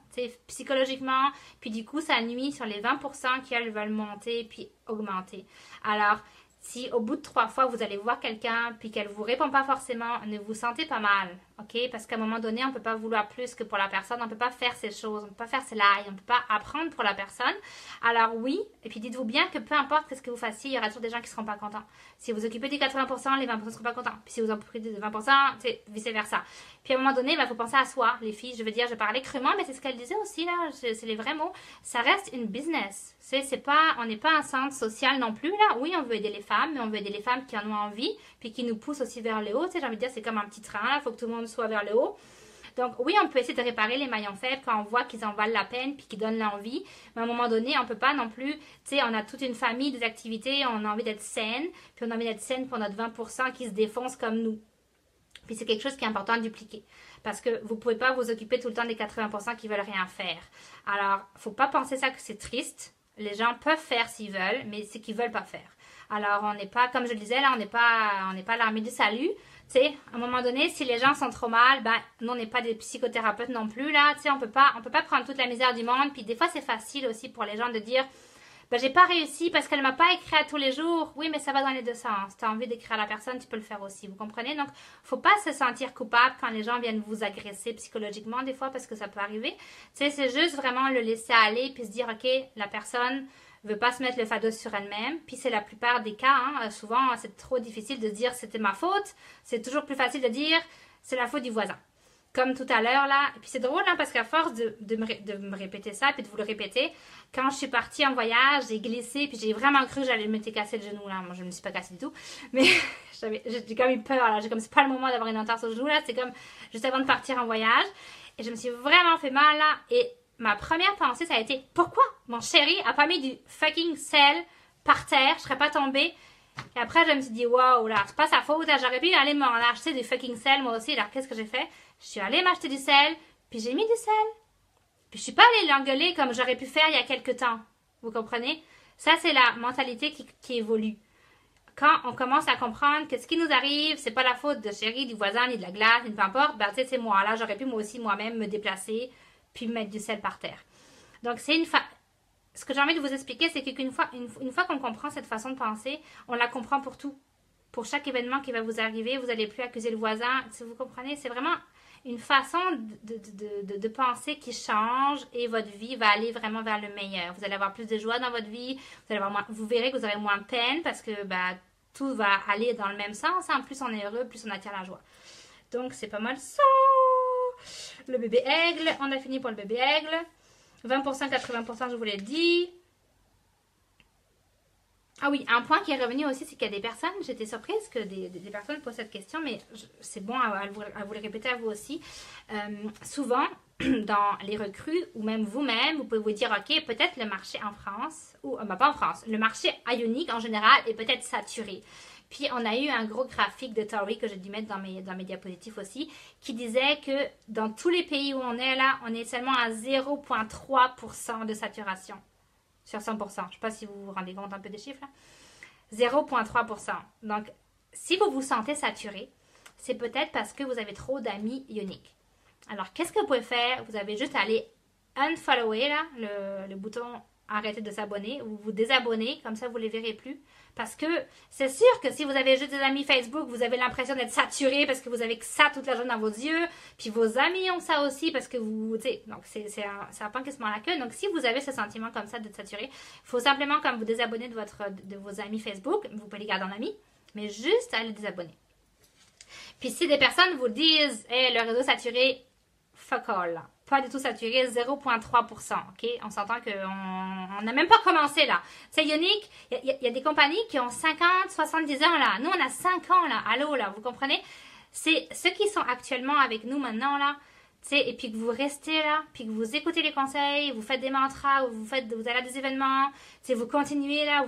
psychologiquement. Puis du coup, ça nuit sur les 20% qui, elles, veulent monter puis augmenter. Alors, Si au bout de 3 fois, vous allez voir quelqu'un, puis qu'elle ne vous répond pas forcément, ne vous sentez pas mal, ok? Parce qu'à un moment donné, on ne peut pas vouloir plus que pour la personne, on ne peut pas faire ces choses, on ne peut pas faire ces lives, on ne peut pas apprendre pour la personne. Alors oui, et puis dites-vous bien que peu importe ce que vous fassiez, il y aura toujours des gens qui ne seront pas contents. Si vous occupez des 80%, les 20% ne seront pas contents. Puis si vous en occupez des 20%, c'est vice-versa. Puis à un moment donné, il faut penser à soi, les filles. Je veux dire, je parlais crûment, mais c'est ce qu'elle disait aussi, là, c'est les vrais mots. Ça reste une business. C'est pas, on n'est pas un centre social non plus, là. Oui, on veut aider les femmes, mais on veut aider les femmes qui en ont envie, puis qui nous poussent aussi vers le haut. Tu sais, j'ai envie de dire, c'est comme un petit train, là. Il faut que tout le monde soit vers le haut. Donc oui, on peut essayer de réparer les maillons faibles quand on voit qu'ils en valent la peine puis qu'ils donnent l'envie. Mais à un moment donné, on peut pas non plus, tu sais, on a toute une famille, des activités, on a envie d'être saine, puis on a envie d'être saine pour notre 20% qui se défonce comme nous. Puis c'est quelque chose qui est important à dupliquer. Parce que vous ne pouvez pas vous occuper tout le temps des 80% qui veulent rien faire. Alors, il ne faut pas penser ça que c'est triste. Les gens peuvent faire s'ils veulent, mais c'est qu'ils ne veulent pas faire. Alors, on n'est pas, comme je le disais, là, on n'est pas l'armée du salut. Tu sais, à un moment donné, si les gens sont trop mal, ben, nous, on n'est pas des psychothérapeutes non plus, là. Tu sais, on peut pas prendre toute la misère du monde. Puis des fois, c'est facile aussi pour les gens de dire, ben, j'ai pas réussi parce qu'elle m'a pas écrit à tous les jours. Oui, mais ça va dans les deux sens. Tu as envie d'écrire à la personne, tu peux le faire aussi. Vous comprenez? Donc, faut pas se sentir coupable quand les gens viennent vous agresser psychologiquement des fois parce que ça peut arriver. Tu sais, c'est juste vraiment le laisser aller puis se dire, OK, la personne veut pas se mettre le fardeau sur elle-même. Puis c'est la plupart des cas. Hein, souvent, c'est trop difficile de dire c'était ma faute. C'est toujours plus facile de dire c'est la faute du voisin. Comme tout à l'heure, là. Et puis c'est drôle, hein, parce qu'à force de me répéter ça, puis de vous le répéter, quand je suis partie en voyage, j'ai glissé, puis j'ai vraiment cru que j'allais me casser le genou, là. Moi, je ne me suis pas cassée du tout. Mais j'ai comme eu peur, là. J'ai comme, c'est pas le moment d'avoir une entorse au genou, là. C'est comme juste avant de partir en voyage. Et je me suis vraiment fait mal, là. Et ma première pensée, ça a été, pourquoi mon chéri a pas mis du fucking sel par terre? Je serais pas tombée. Et après, je me suis dit, waouh, là, c'est pas sa faute, là. J'aurais pu aller m'en acheter du fucking sel, moi aussi. Alors, qu'est-ce que j'ai fait? Je suis allée m'acheter du sel, puis j'ai mis du sel. Puis je suis pas allée l'engueuler comme j'aurais pu faire il y a quelques temps. Vous comprenez? Ça, c'est la mentalité qui évolue. Quand on commence à comprendre que ce qui nous arrive, c'est pas la faute de chéri, du voisin, ni de la glace, ni peu importe, ben, tu sais, c'est moi. Là, j'aurais pu moi aussi, moi-même, me déplacer, puis mettre du sel par terre. Donc, c'est ce que j'ai envie de vous expliquer, c'est qu'une fois, une fois qu'on comprend cette façon de penser, on la comprend pour tout. Pour chaque événement qui va vous arriver, vous n'allez plus accuser le voisin. Si vous comprenez, c'est vraiment une façon de penser qui change et votre vie va aller vraiment vers le meilleur. Vous allez avoir plus de joie dans votre vie, vous verrez que vous aurez moins de peine parce que bah, tout va aller dans le même sens. Hein. Plus on est heureux, plus on attire la joie. Donc, c'est pas mal ça. Le bébé aigle, on a fini pour le bébé aigle. 20%, 80%, je vous l'ai dit. Ah oui, un point qui est revenu aussi, c'est qu'il y a des personnes, j'étais surprise que des personnes posent cette question, mais c'est bon à vous le répéter à vous aussi. Souvent, dans les recrues, ou même vous-même, vous pouvez vous dire, OK, peut-être le marché en France, ou pas en France, le marché ionique en général est peut-être saturé. Puis, on a eu un gros graphique de Tori que j'ai dû mettre dans mes diapositifs aussi, qui disait que dans tous les pays où on est là, on est seulement à 0,3% de saturation. Sur 100%. Je ne sais pas si vous vous rendez compte un peu des chiffres. 0,3%. Donc, si vous vous sentez saturé, c'est peut-être parce que vous avez trop d'amis ioniques. Alors, qu'est-ce que vous pouvez faire? Vous avez juste à aller unfollower, là, le bouton arrêter de s'abonner, ou vous désabonner, comme ça vous ne les verrez plus. Parce que c'est sûr que si vous avez juste des amis Facebook, vous avez l'impression d'être saturé parce que vous avez que ça toute la journée dans vos yeux. Puis vos amis ont ça aussi parce que vous, tu sais, donc c'est un point qui se mord la queue. Donc si vous avez ce sentiment comme ça d'être saturé, il faut simplement comme vous désabonner de vos amis Facebook. Vous pouvez les garder en amis, mais juste à les désabonner. Puis si des personnes vous disent, hey, le réseau saturé, fuck all. Pas du tout saturé, 0,3%. OK? On s'entend qu'on n'a même pas commencé là. C'est Ionic, il y a des compagnies qui ont 50, 70 ans là. Nous, on a 5 ans là. Allô là, vous comprenez? C'est ceux qui sont actuellement avec nous maintenant là. Et puis que vous restez là, puis que vous écoutez les conseils, vous faites des mantras, vous allez à des événements, vous continuez là,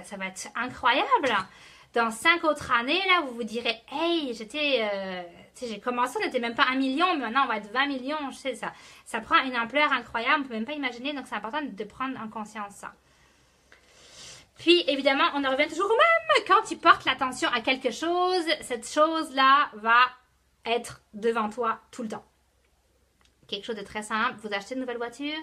ça va être incroyable là. Dans 5 autres années, là, vous vous direz, hey, j'ai commencé, on n'était même pas 1 million, mais maintenant on va être 20 millions, je sais, ça prend une ampleur incroyable, on ne peut même pas imaginer, donc c'est important de prendre en conscience ça. Puis, évidemment, on en revient toujours au même, quand tu portes l'attention à quelque chose, cette chose-là va être devant toi tout le temps. Quelque chose de très simple, vous achetez une nouvelle voiture,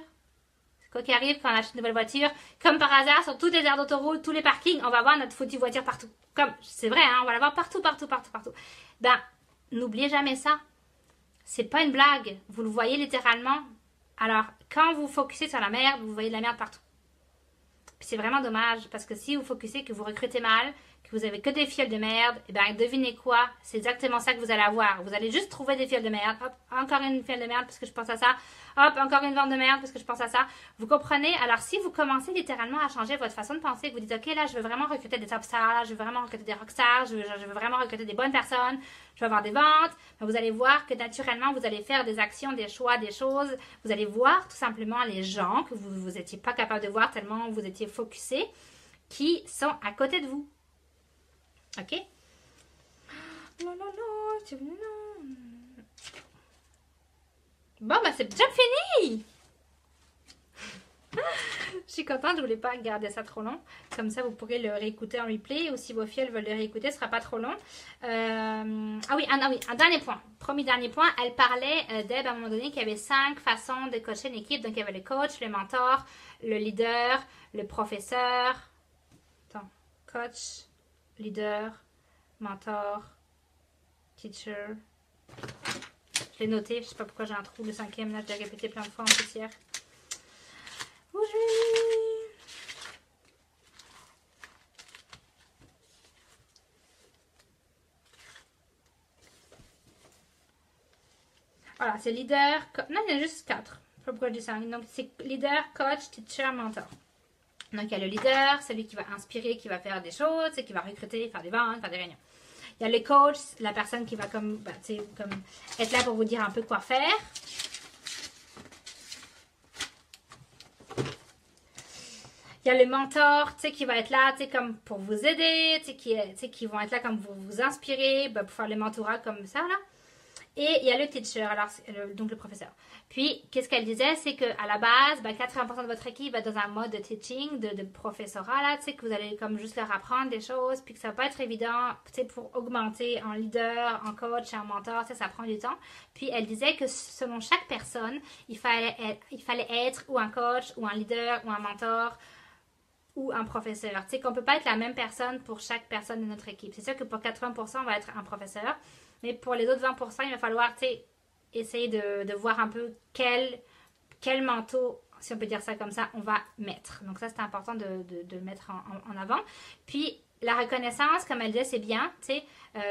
Quoi qu'il arrive, quand on achète une nouvelle voiture, comme par hasard, sur toutes les aires d'autoroute, tous les parkings, on va voir notre foutue voiture partout. Comme, c'est vrai, hein, on va la voir partout, partout, partout, partout. Ben, n'oubliez jamais ça. C'est pas une blague. Vous le voyez littéralement. Alors, quand vous focussez sur la merde, vous voyez de la merde partout. Puis c'est vraiment dommage, parce que si vous focussez que vous recrutez mal, que vous avez que des fioles de merde, et bien devinez quoi, c'est exactement ça que vous allez avoir. Vous allez juste trouver des fioles de merde. Hop, encore une fiole de merde parce que je pense à ça. Hop, encore une vente de merde parce que je pense à ça. Vous comprenez? Alors si vous commencez littéralement à changer votre façon de penser, que vous dites ok là je veux vraiment recruter des top stars, là je veux vraiment recruter des rockstars, je veux vraiment recruter des bonnes personnes, je veux avoir des ventes, ben, vous allez voir que naturellement vous allez faire des actions, des choix, des choses. Vous allez voir tout simplement les gens que vous n'étiez pas capable de voir tellement vous étiez focusé, qui sont à côté de vous. Ok? Non, non, non, non. Bon, bah c'est déjà fini! Je suis contente, je voulais pas garder ça trop long. Comme ça, vous pourrez le réécouter en replay. Ou si vos filles veulent le réécouter, ce sera pas trop long. Ah oui, un dernier point. Premier dernier point, elle parlait d'Eb à un moment donné qu'il y avait 5 façons de coacher une équipe. Donc, il y avait le coach, le mentor, le leader, le professeur. Attends, coach, leader, mentor, teacher. Je l'ai noté, je sais pas pourquoi j'ai un trou, le 5e, là, je l'ai répété plein de fois en poussière. Aujourd'hui. Voilà, c'est leader, non, il y en a juste 4. Je sais pas pourquoi je dis ça. Donc, c'est leader, coach, teacher, mentor. Donc, il y a le leader, celui qui va inspirer, qui va faire des choses, qui va recruter, faire des ventes, faire des réunions. Il y a le coach, la personne qui va comme être là pour vous dire un peu quoi faire. Il y a le mentor, qui va être là, comme pour vous aider, qui vont être là comme pour vous inspirer, pour faire le mentorat comme ça, là. Et il y a le teacher, alors, donc le professeur. Puis, qu'est-ce qu'elle disait, c'est qu'à la base, 80% de votre équipe va dans un mode de teaching, de professorat, là, que vous allez comme juste leur apprendre des choses, puis que ça va pas être évident, pour augmenter en leader, en coach, en mentor, ça prend du temps. Puis, elle disait que selon chaque personne, il fallait être ou un coach, ou un leader, ou un mentor, ou un professeur. Qu'on ne peut pas être la même personne pour chaque personne de notre équipe. C'est sûr que pour 80%, on va être un professeur. Mais pour les autres 20%, il va falloir essayer de voir un peu quel manteau, si on peut dire ça comme ça, on va mettre. Donc ça, c'est important de le mettre en avant. Puis, la reconnaissance, comme elle disait, c'est bien.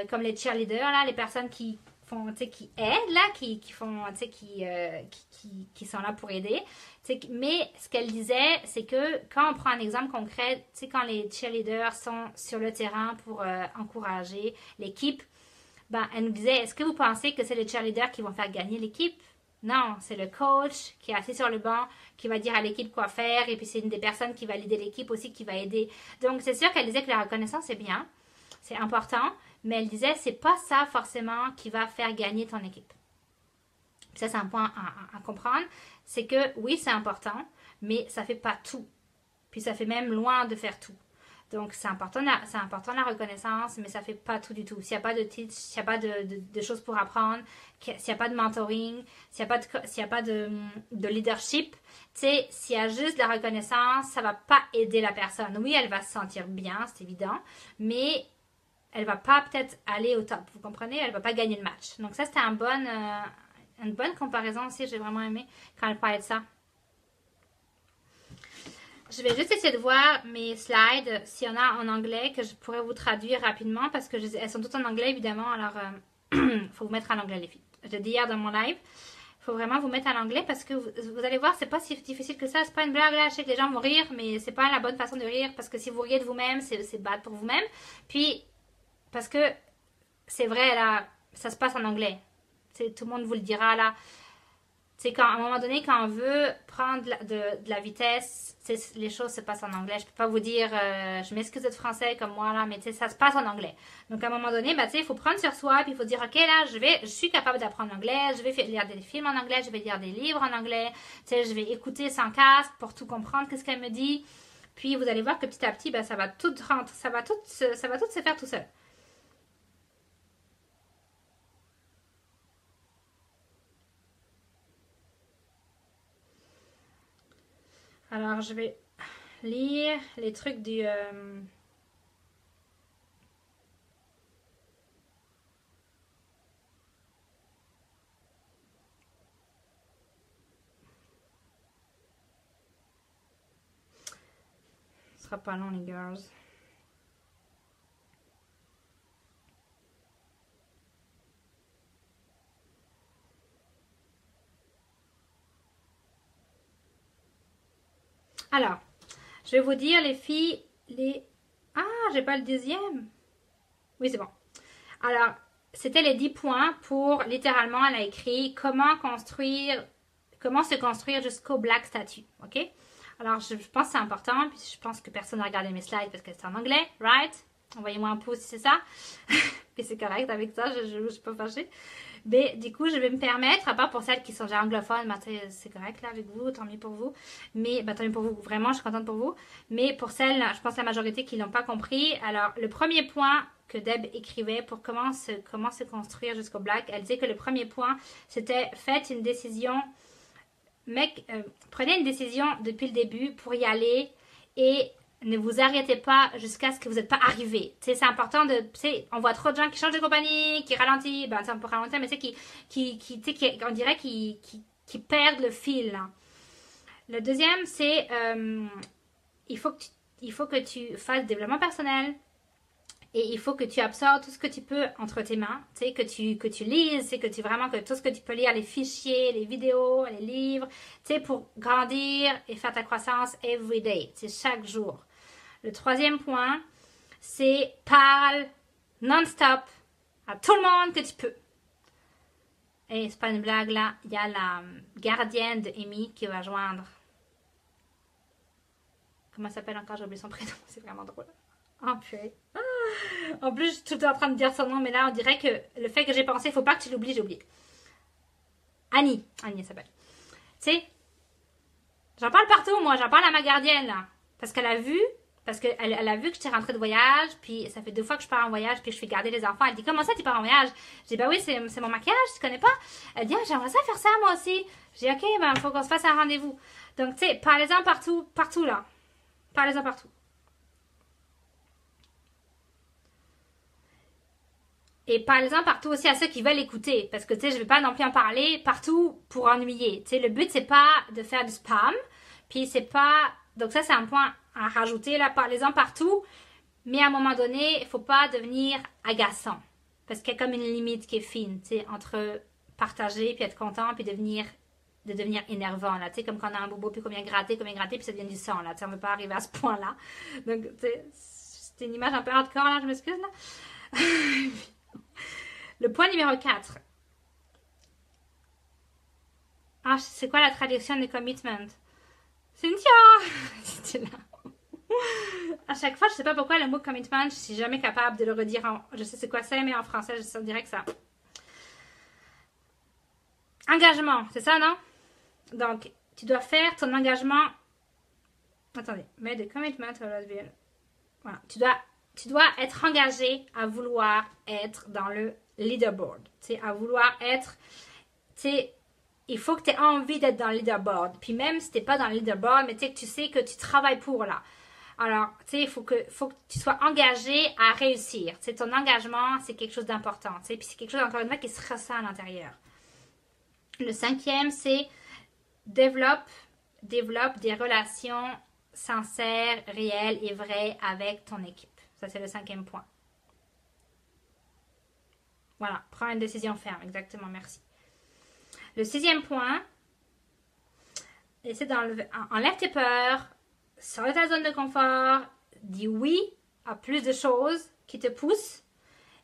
Comme les cheerleaders, là, les personnes qui font, qui aident, là, qui sont là pour aider. Mais ce qu'elle disait, c'est que quand on prend un exemple concret, quand les cheerleaders sont sur le terrain pour encourager l'équipe, elle nous disait, est-ce que vous pensez que c'est les cheerleaders qui vont faire gagner l'équipe? Non, c'est le coach qui est assis sur le banc, qui va dire à l'équipe quoi faire, et puis c'est une des personnes qui va aider l'équipe aussi, qui va aider. Donc, c'est sûr qu'elle disait que la reconnaissance, c'est bien, c'est important, mais elle disait, c'est pas ça forcément qui va faire gagner ton équipe. Ça, c'est un point à comprendre, c'est que oui, c'est important, mais ça fait pas tout. Puis ça fait même loin de faire tout. Donc, c'est important la reconnaissance, mais ça ne fait pas tout du tout. S'il n'y a pas de teach, s'il n'y a pas de choses pour apprendre, s'il n'y a pas de mentoring, s'il n'y a pas de leadership, s'il y a juste de la reconnaissance, ça ne va pas aider la personne. Oui, elle va se sentir bien, c'est évident, mais elle ne va pas peut-être aller au top. Vous comprenez? Elle ne va pas gagner le match. Donc, ça, c'était une bonne comparaison aussi. J'ai vraiment aimé quand elle parlait de ça. Je vais juste essayer de voir mes slides, s'il y en a en anglais, que je pourrais vous traduire rapidement, parce que elles sont toutes en anglais, évidemment, alors il faut vous mettre en anglais, les filles. Je l'ai dit hier dans mon live, il faut vraiment vous mettre en anglais, parce que vous allez voir, c'est pas si difficile que ça, c'est pas une blague, là, je sais que les gens vont rire, mais c'est pas la bonne façon de rire, parce que si vous riez de vous-même, c'est bad pour vous-même. Puis, parce que c'est vrai, là, ça se passe en anglais. Tout le monde vous le dira, là. À un moment donné, quand on veut prendre de la vitesse, les choses se passent en anglais. Je peux pas vous dire, je m'excuse d'être français comme moi, là, mais ça se passe en anglais. Donc, à un moment donné, il faut prendre sur soi, puis il faut dire, ok, là, je suis capable d'apprendre l'anglais, je vais lire des films en anglais, je vais lire des livres en anglais, je vais écouter sans casque pour tout comprendre, qu'est-ce qu'elle me dit. Puis, vous allez voir que petit à petit, ça va tout rentrer, ça va tout se faire tout seul. Alors, je vais lire les trucs du... Ce sera pas long, les girls. Alors, je vais vous dire, les filles, les... Ah, j'ai pas le deuxième. Oui, c'est bon. Alors, c'était les 10 points pour, littéralement, elle a écrit comment se construire jusqu'au Black Statue, ok? Alors, je pense que c'est important, puis je pense que personne n'a regardé mes slides parce que c'est en anglais, right? Envoyez-moi un pouce si c'est ça. Puis c'est correct avec ça, je ne suis pas fâchée. Mais du coup, je vais me permettre, à part pour celles qui sont déjà anglophones, ben, c'est correct là avec vous, tant mieux pour vous. Mais ben, tant mieux pour vous, vraiment, je suis contente pour vous. Mais pour celles, je pense la majorité qui ne l'ont pas compris. Alors, le premier point que Deb écrivait pour comment se construire jusqu'au Black, elle disait que le premier point, c'était faites une décision, prenez une décision depuis le début pour y aller et ne vous arrêtez pas jusqu'à ce que vous n'êtes pas arrivé. C'est important de... On voit trop de gens qui changent de compagnie, qui ralentissent, ben, on peut ralentir, mais on dirait qui perdent le fil. Là. Le deuxième, c'est il faut que tu fasses développement personnel et il faut que tu absorbes tout ce que tu peux entre tes mains, que tu lises, que tout ce que tu peux lire, les fichiers, les vidéos, les livres, pour grandir et faire ta croissance every day, chaque jour. Le troisième point, c'est parle non-stop à tout le monde que tu peux. Et c'est pas une blague là, il y a la gardienne de Amy qui va joindre. Comment elle s'appelle encore? J'ai oublié son prénom, c'est vraiment drôle. Oh purée. En plus, je suis tout le temps en train de dire son nom, mais là on dirait que le fait que j'ai pensé, il faut pas que tu l'oublies, j'ai oublié. Annie elle s'appelle. Tu sais, j'en parle partout moi, j'en parle à ma gardienne là. Parce qu'elle a vu que j'étais rentrée de voyage, puis ça fait 2 fois que je pars en voyage, puis je fais garder les enfants. Elle dit, comment ça, tu pars en voyage? J'ai dit, ben oui, c'est mon maquillage, tu connais pas? Elle dit, ah, j'aimerais ça faire ça, moi aussi. J'ai dit, ok, ben, faut qu'on se fasse un rendez-vous. Donc, tu sais, parlez-en partout, là. Parlez-en partout. Et parlez-en partout aussi à ceux qui veulent écouter. Parce que, tu sais, je vais pas non plus en parler partout pour ennuyer. Tu sais, le but, c'est pas de faire du spam, puis c'est pas... Donc ça, c'est un point à rajouter, là, parlez-en partout, mais à un moment donné, il ne faut pas devenir agaçant, parce qu'il y a comme une limite qui est fine, tu sais, entre partager, puis être content, puis de devenir énervant, là, tu sais, comme quand on a un bobo, puis qu'on vient gratter, puis ça devient du sang, là, tu sais, on ne veut pas arriver à ce point-là. Donc, tu sais, c'était une image un peu hardcore, là, je m'excuse, là. Le point numéro 4. Ah, c'est quoi la traduction de commitment? Cynthia! C'était là. À chaque fois, je sais pas pourquoi le mot commitment, je suis jamais capable de le redire en... Je sais c'est quoi c'est, mais en français, je dirais que ça... Engagement, c'est ça, non? Donc, tu dois faire ton engagement... Attendez, mais de commitment, voilà. Tu dois être engagé à vouloir être dans le leaderboard. Tu sais, à vouloir être... Tu sais, il faut que tu aies envie d'être dans le leaderboard. Puis même si tu n'es pas dans le leaderboard, mais tu sais que tu travailles pour là. Alors, tu sais, il faut que tu sois engagé à réussir. Tu sais, ton engagement, c'est quelque chose d'important. Tu sais, puis c'est quelque chose, encore une fois, qui se ressent à l'intérieur. Le 5e, c'est développe des relations sincères, réelles et vraies avec ton équipe. Ça, c'est le 5e point. Voilà, prends une décision ferme. Exactement, merci. Le 6e point, essaie enlève tes peurs, sors de ta zone de confort, dis oui à plus de choses qui te poussent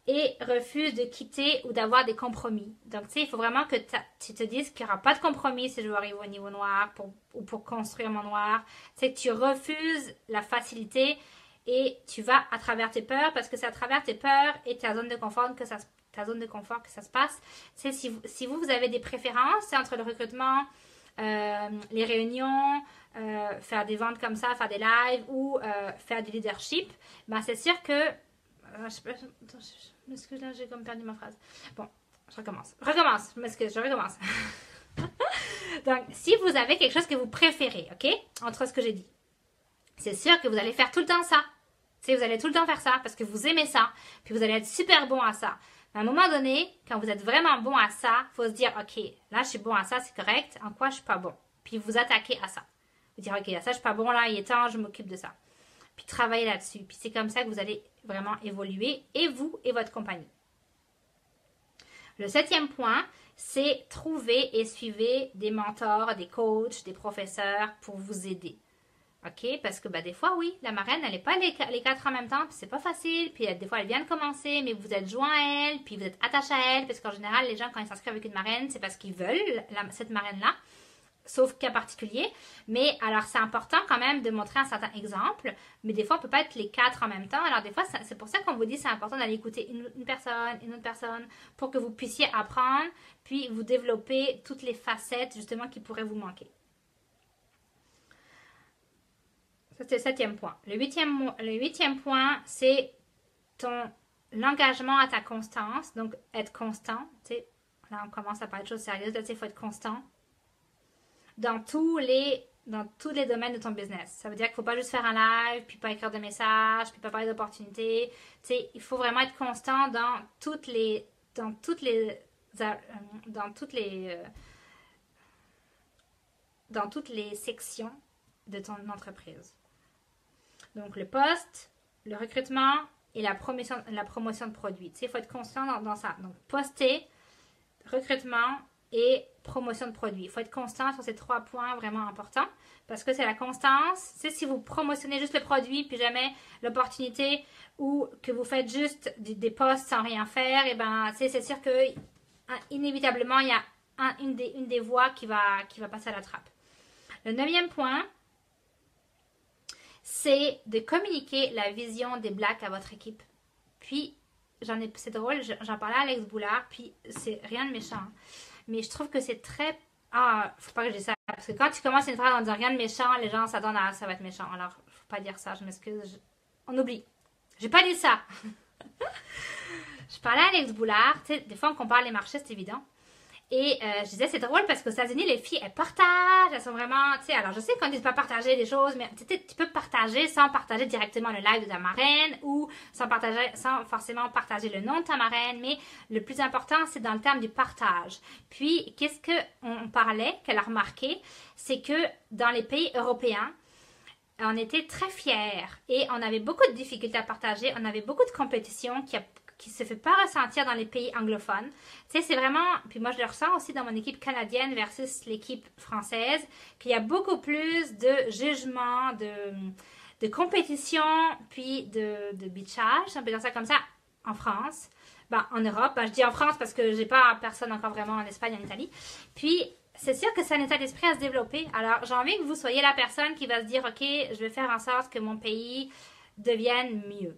et refuse de quitter ou d'avoir des compromis. Donc, tu sais, il faut vraiment que tu te dises qu'il n'y aura pas de compromis si je veux arriver au niveau noir pour construire mon noir. C'est que tu refuses la facilité et tu vas à travers tes peurs parce que c'est à travers tes peurs et ta zone de confort que ça se passe. C'est si vous avez des préférences entre le recrutement, les réunions, faire des ventes comme ça, faire des lives ou faire du leadership, ben c'est sûr que je m'excuse là, j'ai comme perdu ma phrase. Bon, je recommence. Je m'excuse, je recommence. Donc, si vous avez quelque chose que vous préférez, OK, entre ce que j'ai dit, c'est sûr que vous allez faire tout le temps ça. Tu sais, vous allez tout le temps faire ça parce que vous aimez ça, puis vous allez être super bon à ça. Mais à un moment donné, quand vous êtes vraiment bon à ça, il faut se dire, OK, là, je suis bon à ça, c'est correct. En quoi je suis pas bon? Puis vous attaquez à ça. Vous dire, OK, à ça, je suis pas bon, là, il est temps, je m'occupe de ça. Puis travaillez là-dessus. Puis c'est comme ça que vous allez vraiment évoluer, et vous et votre compagnie. Le 7e point, c'est trouver et suivre des mentors, des coachs, des professeurs pour vous aider. OK? Parce que des fois, oui, la marraine, elle n'est pas les 4 en même temps, puis c'est pas facile, puis des fois, elle vient de commencer, mais vous êtes joint à elle, puis vous êtes attaché à elle, parce qu'en général, les gens, quand ils s'inscrivent avec une marraine, c'est parce qu'ils veulent cette marraine-là, sauf cas particulier. Mais alors, c'est important quand même de montrer un certain exemple, mais des fois, on ne peut pas être les 4 en même temps. Alors, des fois, c'est pour ça qu'on vous dit c'est important d'aller écouter une personne, une autre personne, pour que vous puissiez apprendre, puis vous développer toutes les facettes, justement, qui pourraient vous manquer. Ça, c'est le 7e point. Le 8e point, c'est l'engagement à ta constance. Donc, être constant. Tu sais, là, on commence à parler de choses sérieuses. Là, tu sais, il faut être constant dans tous les domaines de ton business. Ça veut dire qu'il ne faut pas juste faire un live, puis pas écrire de messages, puis pas parler d'opportunités. Tu sais, il faut vraiment être constant dans toutes les sections de ton entreprise. Donc, le poste, le recrutement et la promotion de produits. Tu sais, il faut être constant dans ça. Donc, poster, recrutement et promotion de produits. Il faut être constant sur ces 3 points vraiment importants parce que c'est la constance. Tu sais, si vous promotionnez juste le produit puis jamais l'opportunité ou que vous faites juste des posts sans rien faire, et ben, tu sais, c'est sûr que inévitablement, il y a une des voies qui va passer à la trappe. Le 9e point, c'est de communiquer la vision des Blacks à votre équipe. Puis, c'est drôle, j'en parlais à Alex Boulard, puis c'est rien de méchant. Mais je trouve que c'est très... faut pas que je dise ça. Parce que quand tu commences une phrase en disant rien de méchant, les gens s'attendent à ça va être méchant. Alors, faut pas dire ça, je m'excuse. On oublie. J'ai pas dit ça. Je parlais à Alex Boulard, tu sais, des fois on compare les marchés, c'est évident. Et je disais, c'est drôle parce qu'aux États-Unis, les filles, elles partagent, elles sont vraiment, tu sais, alors je sais qu'on ne dit pas partager des choses, mais tu peux partager sans partager directement le live de ta marraine ou sans forcément partager le nom de ta marraine, mais le plus important, c'est dans le terme du partage. Puis, qu'est-ce qu'on parlait, qu'elle a remarqué, c'est que dans les pays européens, on était très fiers et on avait beaucoup de difficultés à partager, on avait beaucoup de compétition qui se fait pas ressentir dans les pays anglophones. Tu sais, c'est vraiment, puis moi je le ressens aussi dans mon équipe canadienne versus l'équipe française, qu'il y a beaucoup plus de jugement, de compétition, puis de bitchage, on peut dire ça comme ça, en France. En Europe, je dis en France parce que j'ai pas personne encore vraiment en Espagne, en Italie. Puis, c'est sûr que c'est un état d'esprit à se développer. Alors, j'ai envie que vous soyez la personne qui va se dire, OK, je vais faire en sorte que mon pays devienne mieux.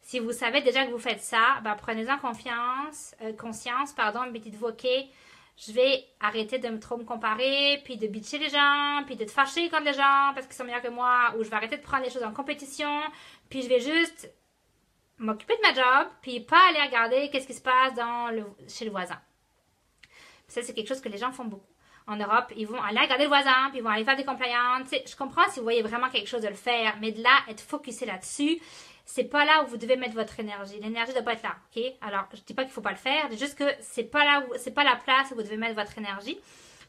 Si vous savez déjà que vous faites ça, prenez-en conscience, puis dites-vous, OK, je vais arrêter de trop me comparer, puis de bitcher les gens, puis de te fâcher contre les gens parce qu'ils sont meilleurs que moi, ou je vais arrêter de prendre les choses en compétition, puis je vais juste m'occuper de ma job, puis pas aller regarder qu'est-ce qui se passe chez le voisin. Ça, c'est quelque chose que les gens font beaucoup. En Europe, ils vont aller regarder le voisin, puis ils vont aller faire des compliances. Je comprends si vous voyez vraiment quelque chose de le faire, mais de là, être focusé là-dessus, c'est pas là où vous devez mettre votre énergie. L'énergie doit pas être là, ok? Alors, je dis pas qu'il faut pas le faire, c'est juste que c'est pas la place où vous devez mettre votre énergie.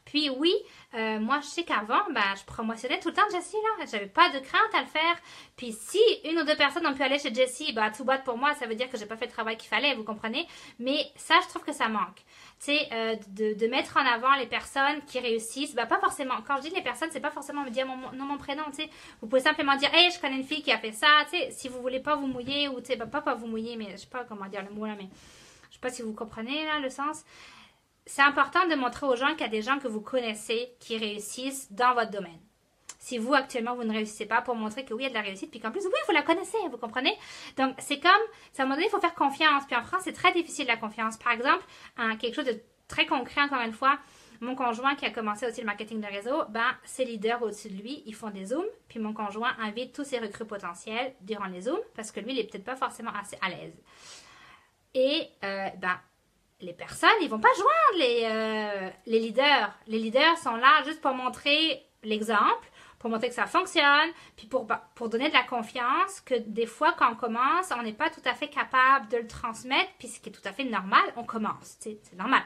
Puis oui, moi je sais qu'avant, je promotionnais tout le temps Jessie là. J'avais pas de crainte à le faire. Puis si une ou deux personnes ont pu aller chez Jessie, tout bad pour moi, ça veut dire que j'ai pas fait le travail qu'il fallait, vous comprenez? Mais ça, je trouve que ça manque. Tu sais, de mettre en avant les personnes qui réussissent. Pas forcément. Quand je dis les personnes, c'est pas forcément me dire mon prénom, tu sais. Vous pouvez simplement dire, hey, je connais une fille qui a fait ça, tu sais. Si vous voulez pas vous mouiller, ou tu sais, pas vous mouiller, mais je sais pas comment dire le mot là, mais je sais pas si vous comprenez là le sens. C'est important de montrer aux gens qu'il y a des gens que vous connaissez qui réussissent dans votre domaine. Si vous, actuellement, vous ne réussissez pas, pour montrer que oui, il y a de la réussite, puis qu'en plus, oui, vous la connaissez, vous comprenez? Donc, c'est comme, à un moment donné, il faut faire confiance. Puis en France, c'est très difficile la confiance. Par exemple, quelque chose de très concret, encore une fois, mon conjoint qui a commencé aussi le marketing de réseau, ses leaders au-dessus de lui, ils font des Zooms, puis mon conjoint invite tous ses recrues potentiels durant les Zooms, parce que lui, il n'est peut-être pas forcément assez à l'aise. Et, les personnes, ils vont pas joindre les leaders. Les leaders sont là juste pour montrer l'exemple, pour montrer que ça fonctionne, puis pour donner de la confiance, que des fois, quand on commence, on n'est pas tout à fait capable de le transmettre, puis ce qui est tout à fait normal, on commence, c'est normal.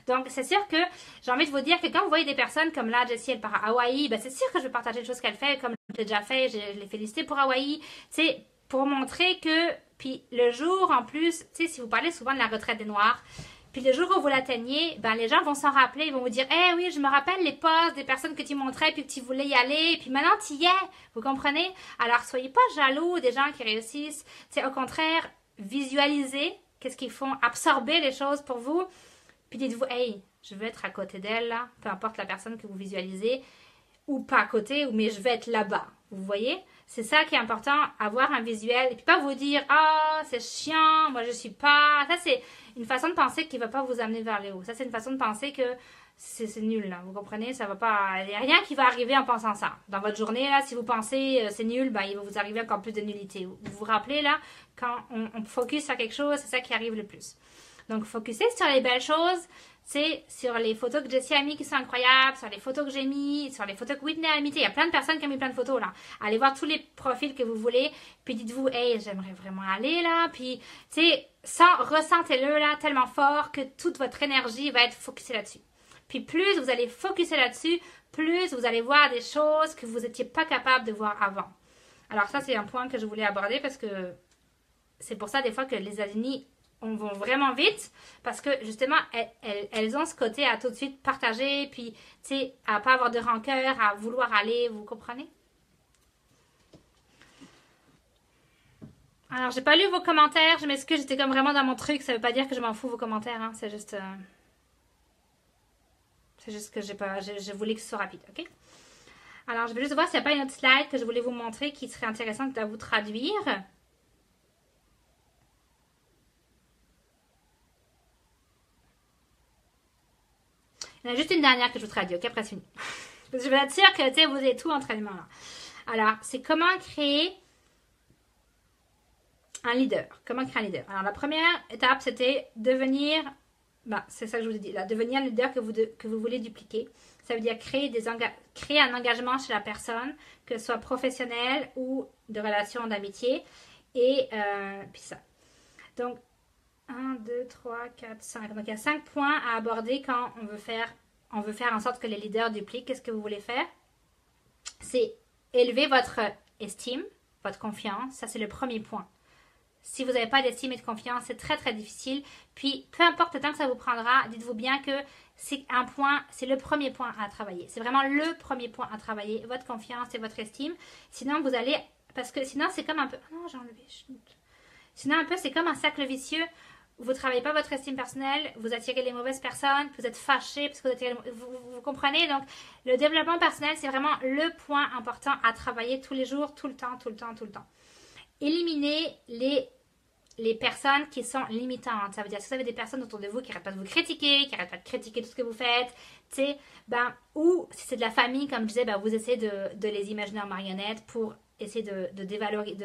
Donc, c'est sûr que j'ai envie de vous dire que quand vous voyez des personnes comme là, Jessie, elle part à Hawaï, ben c'est sûr que je vais partager les choses qu'elle fait, comme je l'ai déjà fait, je l'ai félicité pour Hawaï, tu sais, pour montrer que, puis le jour en plus, tu sais, si vous parlez souvent de la retraite des Noirs, puis le jour où vous l'atteignez, ben les gens vont s'en rappeler, ils vont vous dire, eh oui, je me rappelle les posts des personnes que tu montrais, puis que tu voulais y aller, puis maintenant tu y es, vous comprenez? Alors, soyez pas jaloux des gens qui réussissent, c'est au contraire, visualisez qu'est-ce qu'ils font, absorber les choses pour vous. Puis dites-vous, hey, je veux être à côté d'elle, là, peu importe la personne que vous visualisez, ou pas à côté, mais je vais être là-bas. Vous voyez? C'est ça qui est important, avoir un visuel. Et puis pas vous dire, ah, c'est chiant, moi je suis pas. Ça, c'est une façon de penser qui ne va pas vous amener vers le haut. Ça, c'est une façon de penser que c'est nul, là. Vous comprenez? Ça va pas. Il n'y a rien qui va arriver en pensant ça. Dans votre journée, là, si vous pensez c'est nul, ben, il va vous arriver encore plus de nullité. Vous vous rappelez, là, quand on focus sur quelque chose, c'est ça qui arrive le plus. Donc, focussez sur les belles choses, c'est sur les photos que Jessie a mis qui sont incroyables, sur les photos que j'ai mis, sur les photos que Whitney a mis. Il y a plein de personnes qui ont mis plein de photos là. Allez voir tous les profils que vous voulez, puis dites-vous, hey, j'aimerais vraiment aller là. Puis, tu sais, ressentez-le là tellement fort que toute votre énergie va être focusée là-dessus. Puis, plus vous allez focuser là-dessus, plus vous allez voir des choses que vous n'étiez pas capable de voir avant. Alors, ça, c'est un point que je voulais aborder parce que c'est pour ça des fois que les États-Unis on va vraiment vite parce que justement, elles ont ce côté à tout de suite partager, puis tu sais, à pas avoir de rancœur, à vouloir aller, vous comprenez? Alors, j'ai pas lu vos commentaires, je m'excuse, j'étais comme vraiment dans mon truc, ça veut pas dire que je m'en fous vos commentaires, hein, c'est juste que je voulais que ce soit rapide, ok? Alors, je vais juste voir s'il n'y a pas une autre slide que je voulais vous montrer qui serait intéressante à vous traduire. Il y en a juste une dernière que je vous traduis, ok? Après, c'est fini. Je veux être sûre que vous avez tout entre les mains là. Alors, c'est comment créer un leader. Comment créer un leader? Alors, la première étape, c'était devenir, c'est ça que je vous ai dit, là, devenir le leader que vous voulez dupliquer. Ça veut dire créer un engagement chez la personne, que ce soit professionnel ou de relation d'amitié. Et puis ça. Donc, 1, 2, 3, 4, 5. Donc, il y a 5 points à aborder quand on veut faire en sorte que les leaders dupliquent. Qu'est-ce que vous voulez faire? C'est élever votre estime, votre confiance. Ça, c'est le premier point. Si vous n'avez pas d'estime et de confiance, c'est très, très difficile. Puis, peu importe le temps que ça vous prendra, dites-vous bien que c'est le premier point à travailler. C'est vraiment le premier point à travailler, votre confiance et votre estime. Sinon, parce que sinon, c'est comme un peu... Oh non, j'ai enlevé. Sinon, un peu, c'est comme un cercle vicieux. Vous ne travaillez pas votre estime personnelle, vous attirez les mauvaises personnes, vous êtes fâché parce que vous comprenez. Donc, le développement personnel, c'est vraiment le point important à travailler tous les jours, tout le temps, tout le temps, tout le temps. Éliminez les personnes qui sont limitantes. Ça veut dire que si vous avez des personnes autour de vous qui n'arrêtent pas de vous critiquer, qui n'arrêtent pas de critiquer tout ce que vous faites, tu sais, ou si c'est de la famille, comme je disais, vous essayez de les imaginer en marionnettes pour essayer de dévaloriser,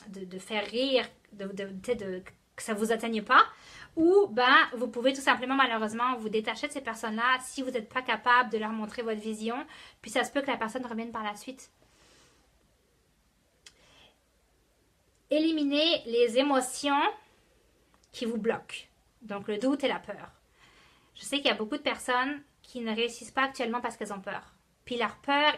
de faire rire, que ça ne vous atteigne pas. Ou vous pouvez tout simplement, malheureusement, vous détacher de ces personnes-là si vous n'êtes pas capable de leur montrer votre vision. Puis ça se peut que la personne revienne par la suite. Éliminez les émotions qui vous bloquent. Donc le doute et la peur. Je sais qu'il y a beaucoup de personnes qui ne réussissent pas actuellement parce qu'elles ont peur. Puis leur peur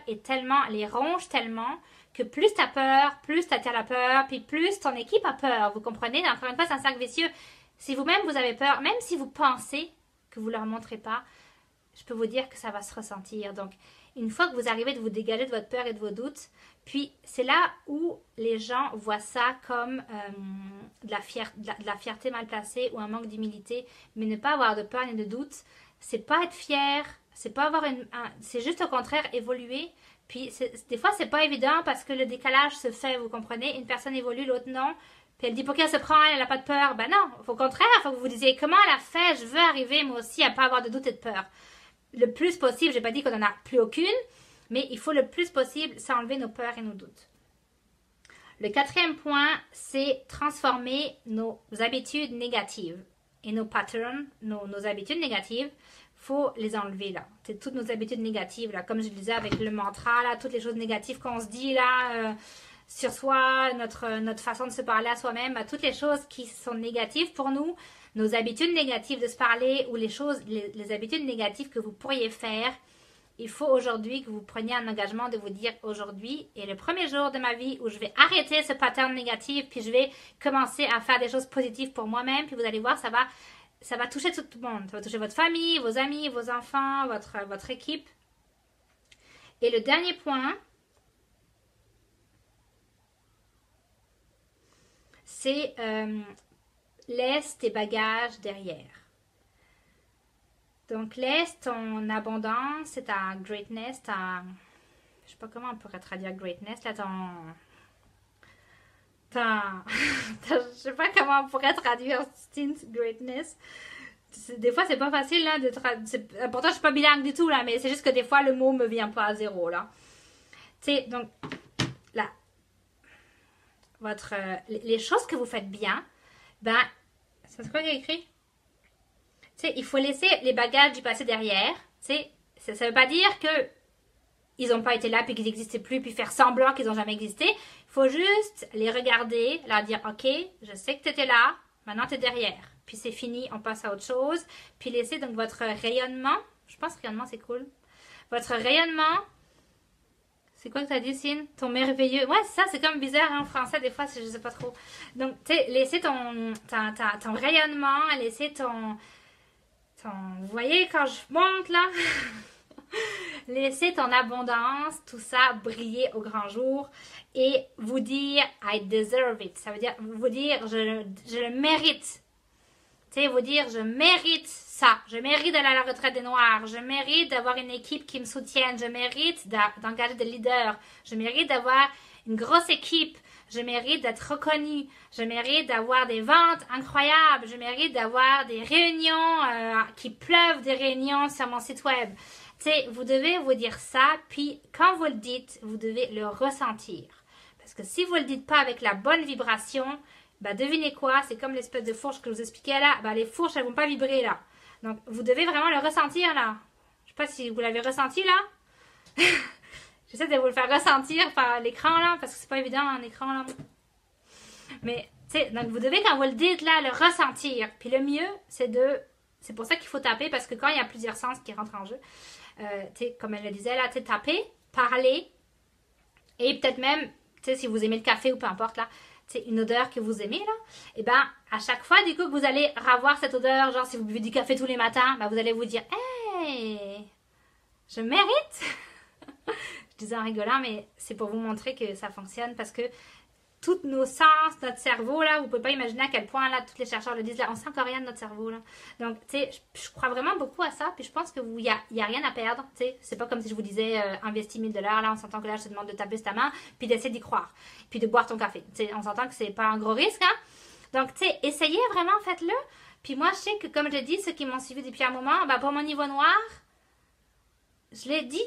les ronge tellement que plus tu as peur, plus tu attires la peur, puis plus ton équipe a peur. Vous comprenez? Encore une fois, c'est un cercle vicieux. Si vous-même vous avez peur, même si vous pensez que vous ne leur montrez pas, je peux vous dire que ça va se ressentir. Donc, une fois que vous arrivez de vous dégager de votre peur et de vos doutes, puis c'est là où les gens voient ça comme de la fierté mal placée ou un manque d'humilité. Mais ne pas avoir de peur ni de doute, c'est pas être fier, c'est pas avoir c'est juste au contraire évoluer. Puis des fois c'est pas évident parce que le décalage se fait, vous comprenez? Une personne évolue, l'autre non. Puis elle dit pourquoi elle se prend, elle n'a pas de peur. Ben non, au contraire, il faut que vous vous disiez comment elle a fait, je veux arriver moi aussi à pas avoir de doute et de peur. Le plus possible, j'ai pas dit qu'on en a plus aucune, mais il faut le plus possible s'enlever nos peurs et nos doutes. Le 4e point, c'est transformer nos habitudes négatives et nos patterns, nos habitudes négatives, faut les enlever là. C'est toutes nos habitudes négatives là, comme je disais avec le mantra là, toutes les choses négatives qu'on se dit là sur soi, notre façon de se parler à soi-même, toutes les choses qui sont négatives pour nous, nos habitudes négatives de se parler ou les habitudes négatives que vous pourriez faire. Il faut aujourd'hui que vous preniez un engagement de vous dire aujourd'hui est le premier jour de ma vie où je vais arrêter ce pattern négatif, puis je vais commencer à faire des choses positives pour moi-même, puis vous allez voir, ça va toucher tout le monde. Ça va toucher votre famille, vos amis, vos enfants, votre équipe. Et le dernier point, c'est laisse tes bagages derrière. Donc, laisse ton abondance et ta greatness, je sais pas comment on pourrait traduire greatness, là, je sais pas comment on pourrait traduire stint greatness. Des fois, c'est pas facile, là, de traduire. Pourtant, je suis pas bilingue du tout, là, mais c'est juste que des fois, le mot me vient pas à zéro, là. Tu sais, donc, là, les choses que vous faites bien, ben, c'est quoi qu'il y a écrit? Tu sais, il faut laisser les bagages du passé derrière. Tu sais, ça veut pas dire que ils n'ont pas été là puis qu'ils n'existaient plus puis faire semblant qu'ils n'ont jamais existé. Il faut juste les regarder, leur dire ok, je sais que tu étais là, maintenant tu es derrière. Puis c'est fini, on passe à autre chose. Puis laissez donc votre rayonnement. Je pense que rayonnement c'est cool. Votre rayonnement. C'est quoi que tu as dit, Cine? Ton merveilleux. Ouais, c'est ça, c'est comme bizarre en français, des fois, je sais pas trop. Donc, tu sais, laissez ton rayonnement, laissez vous voyez quand je monte là, laissez ton abondance, tout ça briller au grand jour et vous dire I deserve it. Ça veut dire vous dire je le mérite. Tu sais, vous dire je mérite ça. Je mérite d'aller à la retraite des Noirs. Je mérite d'avoir une équipe qui me soutienne. Je mérite d'engager des leaders. Je mérite d'avoir une grosse équipe. Je mérite d'être reconnue. Je mérite d'avoir des ventes incroyables. Je mérite d'avoir des réunions qui pleuvent des réunions sur mon site web. Tu sais, vous devez vous dire ça. Puis, quand vous le dites, vous devez le ressentir. Parce que si vous ne le dites pas avec la bonne vibration, ben devinez quoi? C'est comme l'espèce de fourche que je vous expliquais là. Ben, les fourches, elles ne vont pas vibrer là. Donc, vous devez vraiment le ressentir là. Je ne sais pas si vous l'avez ressenti là. J'essaie de vous le faire ressentir par l'écran là, parce que c'est pas évident en écran là. Mais, tu sais, donc vous devez, quand vous le dites là, le ressentir. Puis le mieux, c'est pour ça qu'il faut taper, parce que quand il y a plusieurs sens qui rentrent en jeu, tu sais, comme elle le disait là, tu sais, taper, parler, et peut-être même, tu sais, si vous aimez le café ou peu importe là, tu sais, une odeur que vous aimez là, et ben, à chaque fois, du coup, que vous allez revoir cette odeur, genre si vous buvez du café tous les matins, ben, vous allez vous dire, hey, je mérite. Je disais en rigolant, mais c'est pour vous montrer que ça fonctionne parce que tous nos sens, notre cerveau, là, vous pouvez pas imaginer à quel point, là, tous les chercheurs le disent, là, on sent encore rien de notre cerveau, là. Donc, tu sais, je crois vraiment beaucoup à ça, puis je pense que il y a rien à perdre, tu sais. C'est pas comme si je vous disais, investis 1000 $, là, on s'entend que là, je te demande de taper sur ta main, puis d'essayer d'y croire, puis de boire ton café. Tu sais, on s'entend que c'est pas un gros risque, hein. Donc, tu sais, essayez vraiment, faites-le. Puis moi, je sais que, comme je l'ai dit, ceux qui m'ont suivi depuis un moment, ben, pour mon niveau noir, je l'ai dit.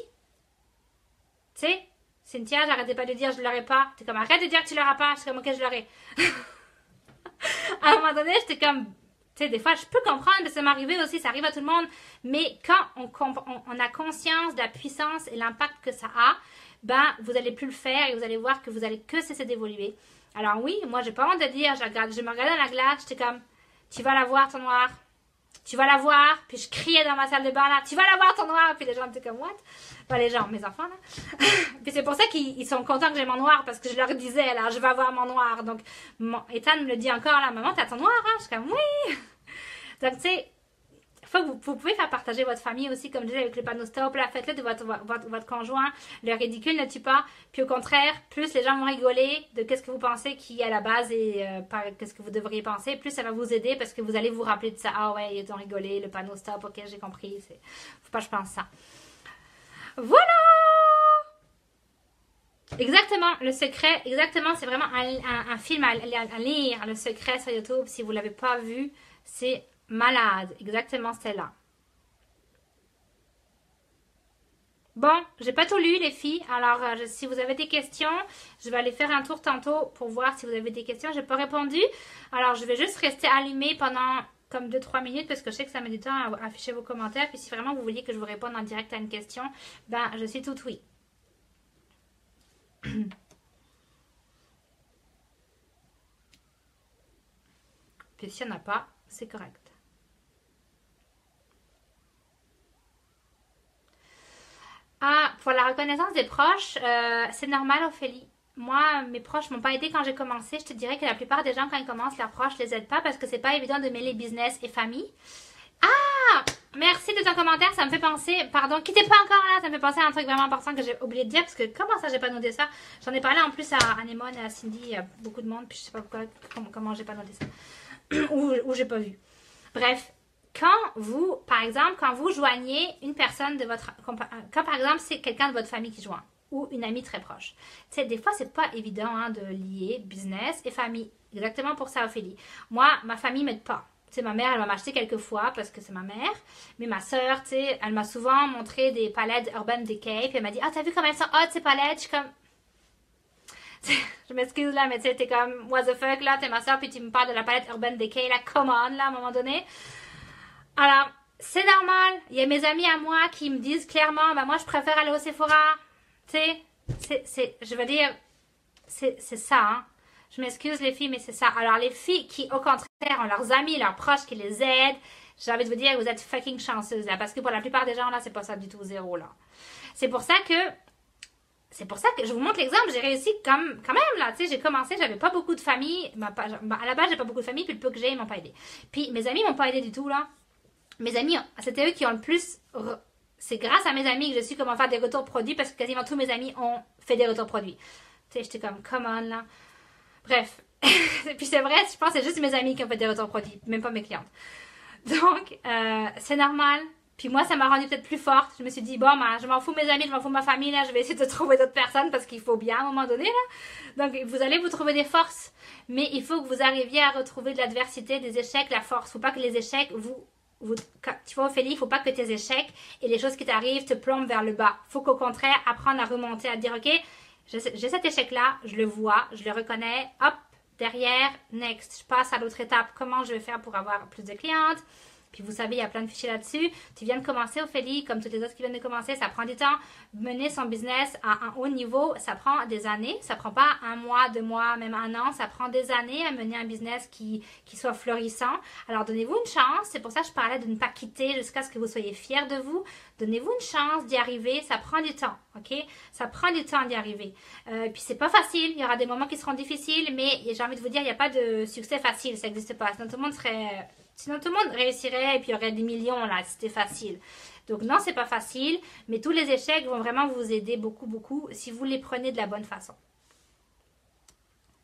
Tu sais, Cynthia, j'arrêtais pas de dire je l'aurais pas. T'es comme arrête de dire que tu l'auras pas. Je suis comme ok, je l'aurai. À un moment donné, j'étais comme, tu sais, des fois je peux comprendre, mais ça m'arrivait aussi, ça arrive à tout le monde. Mais quand on a conscience de la puissance et l'impact que ça a, ben vous allez plus le faire et vous allez voir que vous allez que cesser d'évoluer. Alors oui, moi j'ai pas honte de dire, je me regardais dans la glace, j'étais comme, tu vas la voir ton noir. Tu vas la voir, puis je criais dans ma salle de bain là, tu vas la voir ton noir, puis les gens étaient comme what? Enfin les gens, mes enfants là. Puis c'est pour ça qu'ils sont contents que j'ai mon noir, parce que je leur disais là, je vais avoir mon noir. Donc Ethan me le dit encore là, maman t'as ton noir, hein? Je suis comme oui. Donc tu sais, vous pouvez faire partager votre famille aussi, comme je disais avec le panneau stop, là, faites-le de votre conjoint. Le ridicule ne tue pas. Puis au contraire, plus les gens vont rigoler de qu'est-ce que vous pensez qui est à la base et pas qu'est-ce que vous devriez penser, plus ça va vous aider parce que vous allez vous rappeler de ça. Ah ouais, ils ont rigolé, le panneau stop, ok, j'ai compris. Faut pas que je pense ça. Voilà! Exactement, le secret, exactement, c'est vraiment un film à lire, le secret sur YouTube. Si vous ne l'avez pas vu, c'est malade, exactement celle-là. Bon, j'ai pas tout lu les filles, alors si vous avez des questions, je vais aller faire un tour tantôt pour voir si vous avez des questions. J'ai pas répondu, alors je vais juste rester allumée pendant comme 2-3 minutes parce que je sais que ça met du temps à afficher vos commentaires. Puis si vraiment vous vouliez que je vous réponde en direct à une question, ben je suis toute oui. Puis s'il n'y en a pas, c'est correct. Ah, pour la reconnaissance des proches, c'est normal, Ophélie. Moi, mes proches m'ont pas aidé quand j'ai commencé. Je te dirais que la plupart des gens, quand ils commencent, leurs proches les aident pas parce que c'est pas évident de mêler business et famille. Ah! Merci de ton commentaire, ça me fait penser, pardon, quittez pas encore là, ça me fait penser à un truc vraiment important que j'ai oublié de dire, parce que comment ça j'ai pas noté ça? J'en ai parlé en plus à Anémone et à Cindy, à beaucoup de monde, puis je sais pas pourquoi, comment j'ai pas noté ça. ou j'ai pas vu. Bref, quand vous, par exemple, quand vous joignez une personne de votre, quand par exemple c'est quelqu'un de votre famille qui joint, ou une amie très proche. Tu sais, des fois, c'est pas évident hein, de lier business et famille. Exactement pour ça, Ophélie. Moi, ma famille m'aide pas. Tu sais, ma mère, elle m'a acheté quelques fois parce que c'est ma mère. Mais ma soeur, tu sais, elle m'a souvent montré des palettes Urban Decay. Puis elle m'a dit, ah, t'as vu comment elles sont hot ces palettes? Je suis comme, je m'excuse là, mais tu sais, t'es comme, what the fuck là, t'es ma soeur, puis tu me parles de la palette Urban Decay, là, come on, là, à un moment donné. Alors, c'est normal. Il y a mes amis à moi qui me disent clairement, bah moi, je préfère aller au Sephora. Tu sais, je veux dire, c'est ça, hein. Je m'excuse les filles, mais c'est ça. Alors les filles qui, au contraire, ont leurs amis, leurs proches qui les aident, j'ai envie de vous dire, vous êtes fucking chanceuses là, parce que pour la plupart des gens là, c'est pas ça du tout, zéro là. C'est pour ça que je vous montre l'exemple, j'ai réussi quand même là, tu sais, j'ai commencé, j'avais pas beaucoup de famille, à la base j'ai pas beaucoup de famille, puis le peu que j'ai, ils m'ont pas aidé. Puis mes amis m'ont pas aidé du tout là. Mes amis, c'était eux qui ont le plus... C'est grâce à mes amis que je suis comment faire des retours produits parce que quasiment tous mes amis ont fait des retours produits. Tu sais, j'étais comme, come on là. Bref. Puis c'est vrai, je pense que c'est juste mes amis qui ont fait des retours produits, même pas mes clientes. Donc, c'est normal. Puis moi, ça m'a rendue peut-être plus forte. Je me suis dit, bon, ben, je m'en fous mes amis, je m'en fous ma famille, là, je vais essayer de trouver d'autres personnes parce qu'il faut bien à un moment donné, là. Donc, vous allez vous trouver des forces. Mais il faut que vous arriviez à retrouver de l'adversité, des échecs, la force. Faut pas que les échecs tu vois Ophélie, il ne faut pas que tes échecs et les choses qui t'arrivent te plombent vers le bas. Il faut qu'au contraire, apprendre à remonter, à dire, ok, j'ai cet échec-là, je le vois, je le reconnais, hop, derrière, next, je passe à l'autre étape. Comment je vais faire pour avoir plus de clientes? Puis vous savez, il y a plein de fichiers là-dessus. Tu viens de commencer, Ophélie, comme toutes les autres qui viennent de commencer, ça prend du temps. Mener son business à un haut niveau, ça prend des années. Ça prend pas 1 mois, 2 mois, même 1 an. Ça prend des années à mener un business qui soit florissant. Alors, donnez-vous une chance. C'est pour ça que je parlais de ne pas quitter jusqu'à ce que vous soyez fiers de vous. Donnez-vous une chance d'y arriver. Ça prend du temps, ok? Ça prend du temps d'y arriver. Puis, c'est pas facile. Il y aura des moments qui seront difficiles, mais j'ai envie de vous dire, il n'y a pas de succès facile. Ça n'existe pas. Sinon, tout le monde réussirait et puis il y aurait des millions là, c'était facile. Donc non, c'est pas facile, mais tous les échecs vont vraiment vous aider beaucoup, beaucoup si vous les prenez de la bonne façon.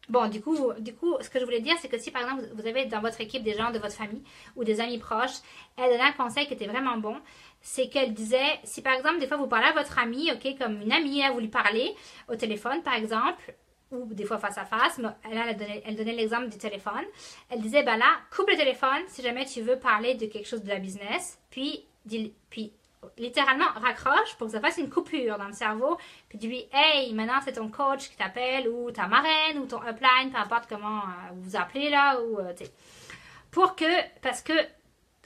Bon, du coup, ce que je voulais dire, c'est que si par exemple vous avez dans votre équipe des gens de votre famille ou des amis proches, elle donnait un conseil qui était vraiment bon. C'est qu'elle disait, si par exemple des fois vous parlez à votre amie, ok, comme une amie, là, vous lui parlez au téléphone par exemple, ou des fois face à face, mais elle donnait l'exemple du téléphone. Elle disait, ben là, coupe le téléphone si jamais tu veux parler de quelque chose de la business, puis littéralement raccroche pour que ça fasse une coupure dans le cerveau, puis dis-lui, hey, maintenant c'est ton coach qui t'appelle, ou ta marraine, ou ton upline, peu importe comment vous vous appelez là, ou parce que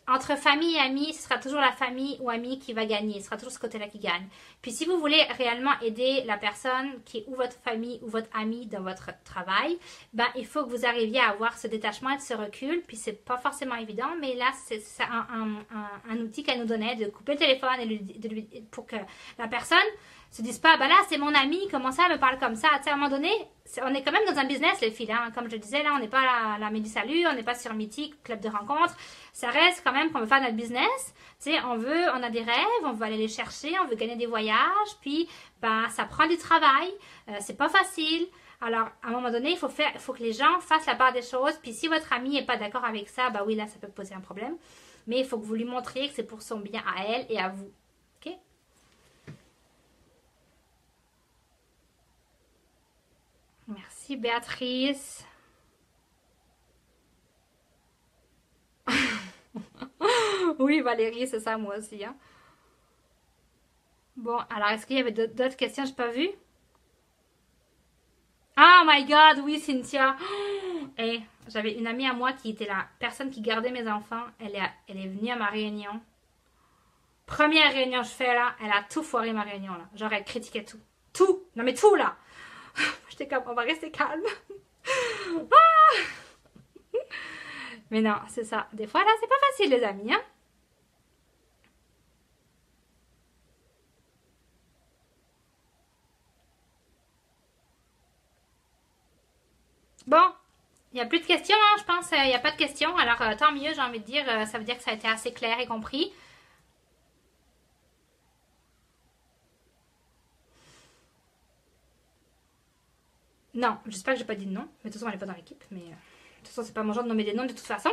entre famille et amis, ce sera toujours la famille ou ami qui va gagner. Ce sera toujours ce côté-là qui gagne. Puis si vous voulez réellement aider la personne qui est ou votre famille ou votre ami dans votre travail, ben il faut que vous arriviez à avoir ce détachement et ce recul. Puis c'est pas forcément évident, mais là c'est un outil qu'elle nous donnait de couper le téléphone et pour que la personne se dise pas, ben là c'est mon ami, comment ça elle me parle comme ça. Tu sais, à un moment donné, on est quand même dans un business les filles, hein. Comme je disais là, on n'est pas à la Midi Salut, on n'est pas sur Mythique, club de rencontres. Ça reste quand même qu'on veut faire notre business. Tu sais, on a des rêves, on veut aller les chercher, on veut gagner des voyages, puis ben ça prend du travail, c'est pas facile. Alors, à un moment donné, il faut que les gens fassent la part des choses. Puis si votre ami n'est pas d'accord avec ça, ben oui, là, ça peut poser un problème. Mais il faut que vous lui montriez que c'est pour son bien à elle et à vous. OK? Merci, Béatrice. Oui, Valérie, c'est ça, moi aussi. Hein. Bon, alors, est-ce qu'il y avait d'autres questions que je n'ai pas vues? Oh my god, oui, Cynthia. Et j'avais une amie à moi qui était la personne qui gardait mes enfants. Elle est venue à ma réunion. Première réunion que je fais là, elle a tout foiré ma réunion là. Genre elle critiquait tout. Tout! Non mais tout là! J'étais comme, on va rester calme. Mais non, c'est ça. Des fois là, c'est pas facile les amis, hein? Bon, il n'y a plus de questions, hein, je pense. Il n'y a pas de questions. Alors, tant mieux, j'ai envie de dire. Ça veut dire que ça a été assez clair et compris. Non, j'espère que j'ai pas dit de nom. Mais de toute façon, elle n'est pas dans l'équipe. Mais de toute façon, c'est pas mon genre de nommer des noms de toute façon.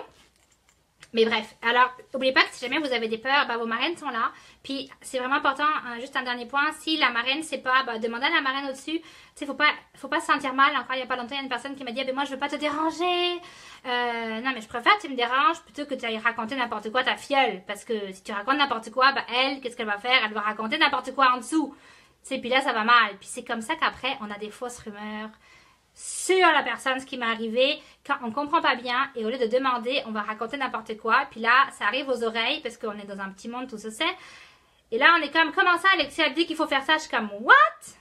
Mais bref, alors, n'oubliez pas que si jamais vous avez des peurs, bah, vos marraines sont là. Puis, c'est vraiment important, juste un dernier point, si la marraine sait pas, bah, demandez à la marraine au-dessus. Tu sais, faut pas se sentir mal. Encore il n'y a pas longtemps, il y a une personne qui m'a dit, ah, ben moi, je veux pas te déranger. Non, mais je préfère que tu me déranges plutôt que tu ailles raconter n'importe quoi à ta filleule. Parce que si tu racontes n'importe quoi, bah, elle, qu'est-ce qu'elle va faire? Elle va raconter n'importe quoi en dessous. Tu sais, puis là, ça va mal. Puis c'est comme ça qu'après, on a des fausses rumeurs sur la personne, ce qui m'est arrivé, quand on comprend pas bien et au lieu de demander, on va raconter n'importe quoi, puis là, ça arrive aux oreilles parce qu'on est dans un petit monde, tout ça c'est. Et là, on est comme, comment ça, Alexia a dit qu'il faut faire ça? Je suis comme, what?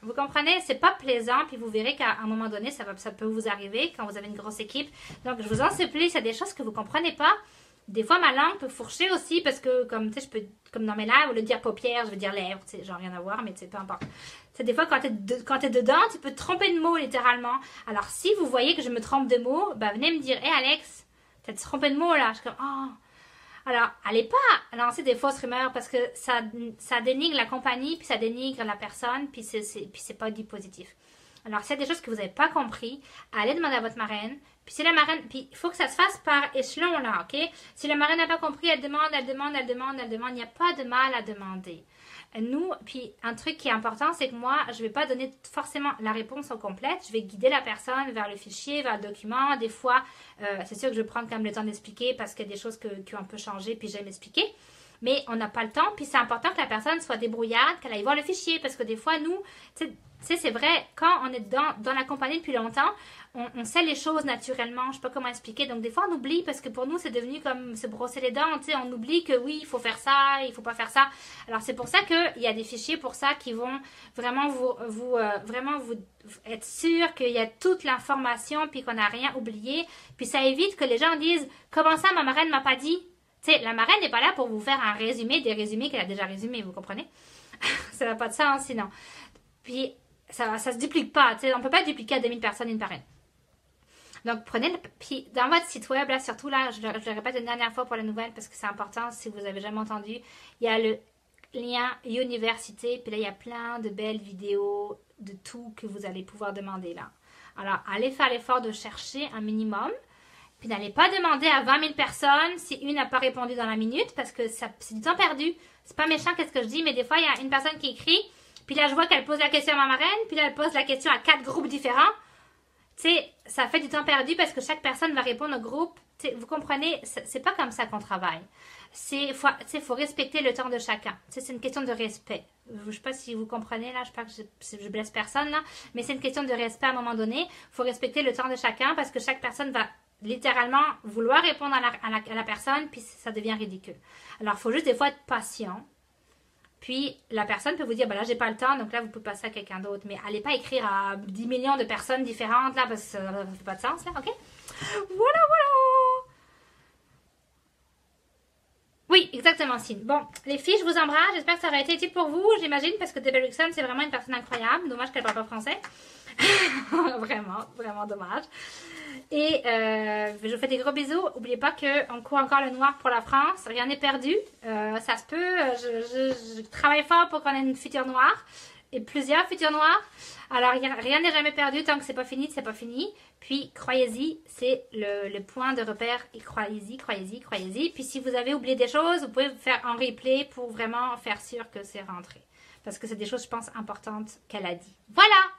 Vous comprenez? C'est pas plaisant, puis vous verrez qu'à un moment donné, ça peut vous arriver quand vous avez une grosse équipe. Donc, je vous en supplie, c'est des choses que vous comprenez pas. Des fois, ma langue peut fourcher aussi parce que, comme, tu sais, je peux, comme dans mes lèvres, au lieu de dire paupières, je veux dire lèvres, tu sais, genre rien à voir, mais tu sais, peu importe. C'est des fois, quand t'es dedans, tu peux te tromper de mots, littéralement. Alors, si vous voyez que je me trompe de mots, bah, venez me dire, hé, Alex, t'as te trompé de mots, là. Je suis comme, oh. Alors, allez pas lancer des fausses rumeurs parce que ça dénigre la compagnie, puis ça dénigre la personne, puis c'est pas du positif. Alors, s'il y a des choses que vous n'avez pas compris, allez demander à votre marraine. Puis si la marraine, puis il faut que ça se fasse par échelon, là, ok? Si la marraine n'a pas compris, elle demande. Il n'y a pas de mal à demander. Nous, puis un truc qui est important, c'est que moi, je ne vais pas donner forcément la réponse au complète. Je vais guider la personne vers le fichier, vers le document. Des fois, c'est sûr que je vais prendre quand même le temps d'expliquer parce qu'il y a des choses qui ont un peu changé, puis j'aime expliquer. Mais on n'a pas le temps, puis c'est important que la personne soit débrouillarde, qu'elle aille voir le fichier, parce que des fois, nous, tu sais, c'est vrai, quand on est dans la compagnie depuis longtemps, on sait les choses naturellement, je ne sais pas comment expliquer, donc des fois on oublie, parce que pour nous, c'est devenu comme se brosser les dents, tu sais, on oublie que oui, il faut faire ça, il ne faut pas faire ça. Alors c'est pour ça qu'il y a des fichiers pour ça qui vont vraiment vous être sûr qu'il y a toute l'information, puis qu'on n'a rien oublié, puis ça évite que les gens disent, comment ça, ma marraine ne m'a pas dit? Tu sais, la marraine n'est pas là pour vous faire un résumé des résumés qu'elle a déjà résumés, vous comprenez? Ça n'a pas de sens sinon. Puis, ça se duplique pas. Tu sais, on ne peut pas dupliquer à 2000 personnes une marraine. Donc, prenez puis dans votre site web, là, surtout là, je le répète une dernière fois pour la nouvelle parce que c'est important si vous n'avez jamais entendu. Il y a le lien Université, puis là, il y a plein de belles vidéos de tout que vous allez pouvoir demander là. Alors, allez faire l'effort de chercher un minimum. Puis n'allez pas demander à 20 000 personnes si une n'a pas répondu dans la minute parce que c'est du temps perdu. C'est pas méchant qu'est-ce que je dis, mais des fois, il y a une personne qui écrit, puis là, je vois qu'elle pose la question à ma marraine, puis là, elle pose la question à 4 groupes différents. Tu sais, ça fait du temps perdu parce que chaque personne va répondre au groupe. T'sais, vous comprenez, c'est pas comme ça qu'on travaille. Faut respecter le temps de chacun. C'est une question de respect. Je sais pas si vous comprenez là, je sais pas que je blesse personne là, mais c'est une question de respect à un moment donné. Il faut respecter le temps de chacun parce que chaque personne va littéralement vouloir répondre à la personne, puis ça devient ridicule. Alors, il faut juste des fois être patient. Puis, la personne peut vous dire, ben là, j'ai pas le temps, donc là, vous pouvez passer à quelqu'un d'autre. Mais allez pas écrire à 10 millions de personnes différentes, là, parce que ça ne fait pas de sens, là, ok? Voilà. Oui, exactement, Cine. Bon, les filles, je vous embrasse. J'espère que ça aura été utile pour vous, j'imagine, parce que Debbie Rickson, c'est vraiment une personne incroyable. Dommage qu'elle ne parle pas français. Vraiment dommage. Et je vous fais des gros bisous. N'oubliez pas qu'on court encore le noir pour la France. Rien n'est perdu. Ça se peut. Je travaille fort pour qu'on ait une future noire. Et plusieurs futurs noirs. Alors, rien n'est jamais perdu. Tant que c'est pas fini, c'est pas fini. Puis, croyez-y, c'est le point de repère. Et croyez-y. Puis, si vous avez oublié des choses, vous pouvez faire un replay pour vraiment faire sûr que c'est rentré. Parce que c'est des choses, je pense, importantes qu'elle a dit. Voilà!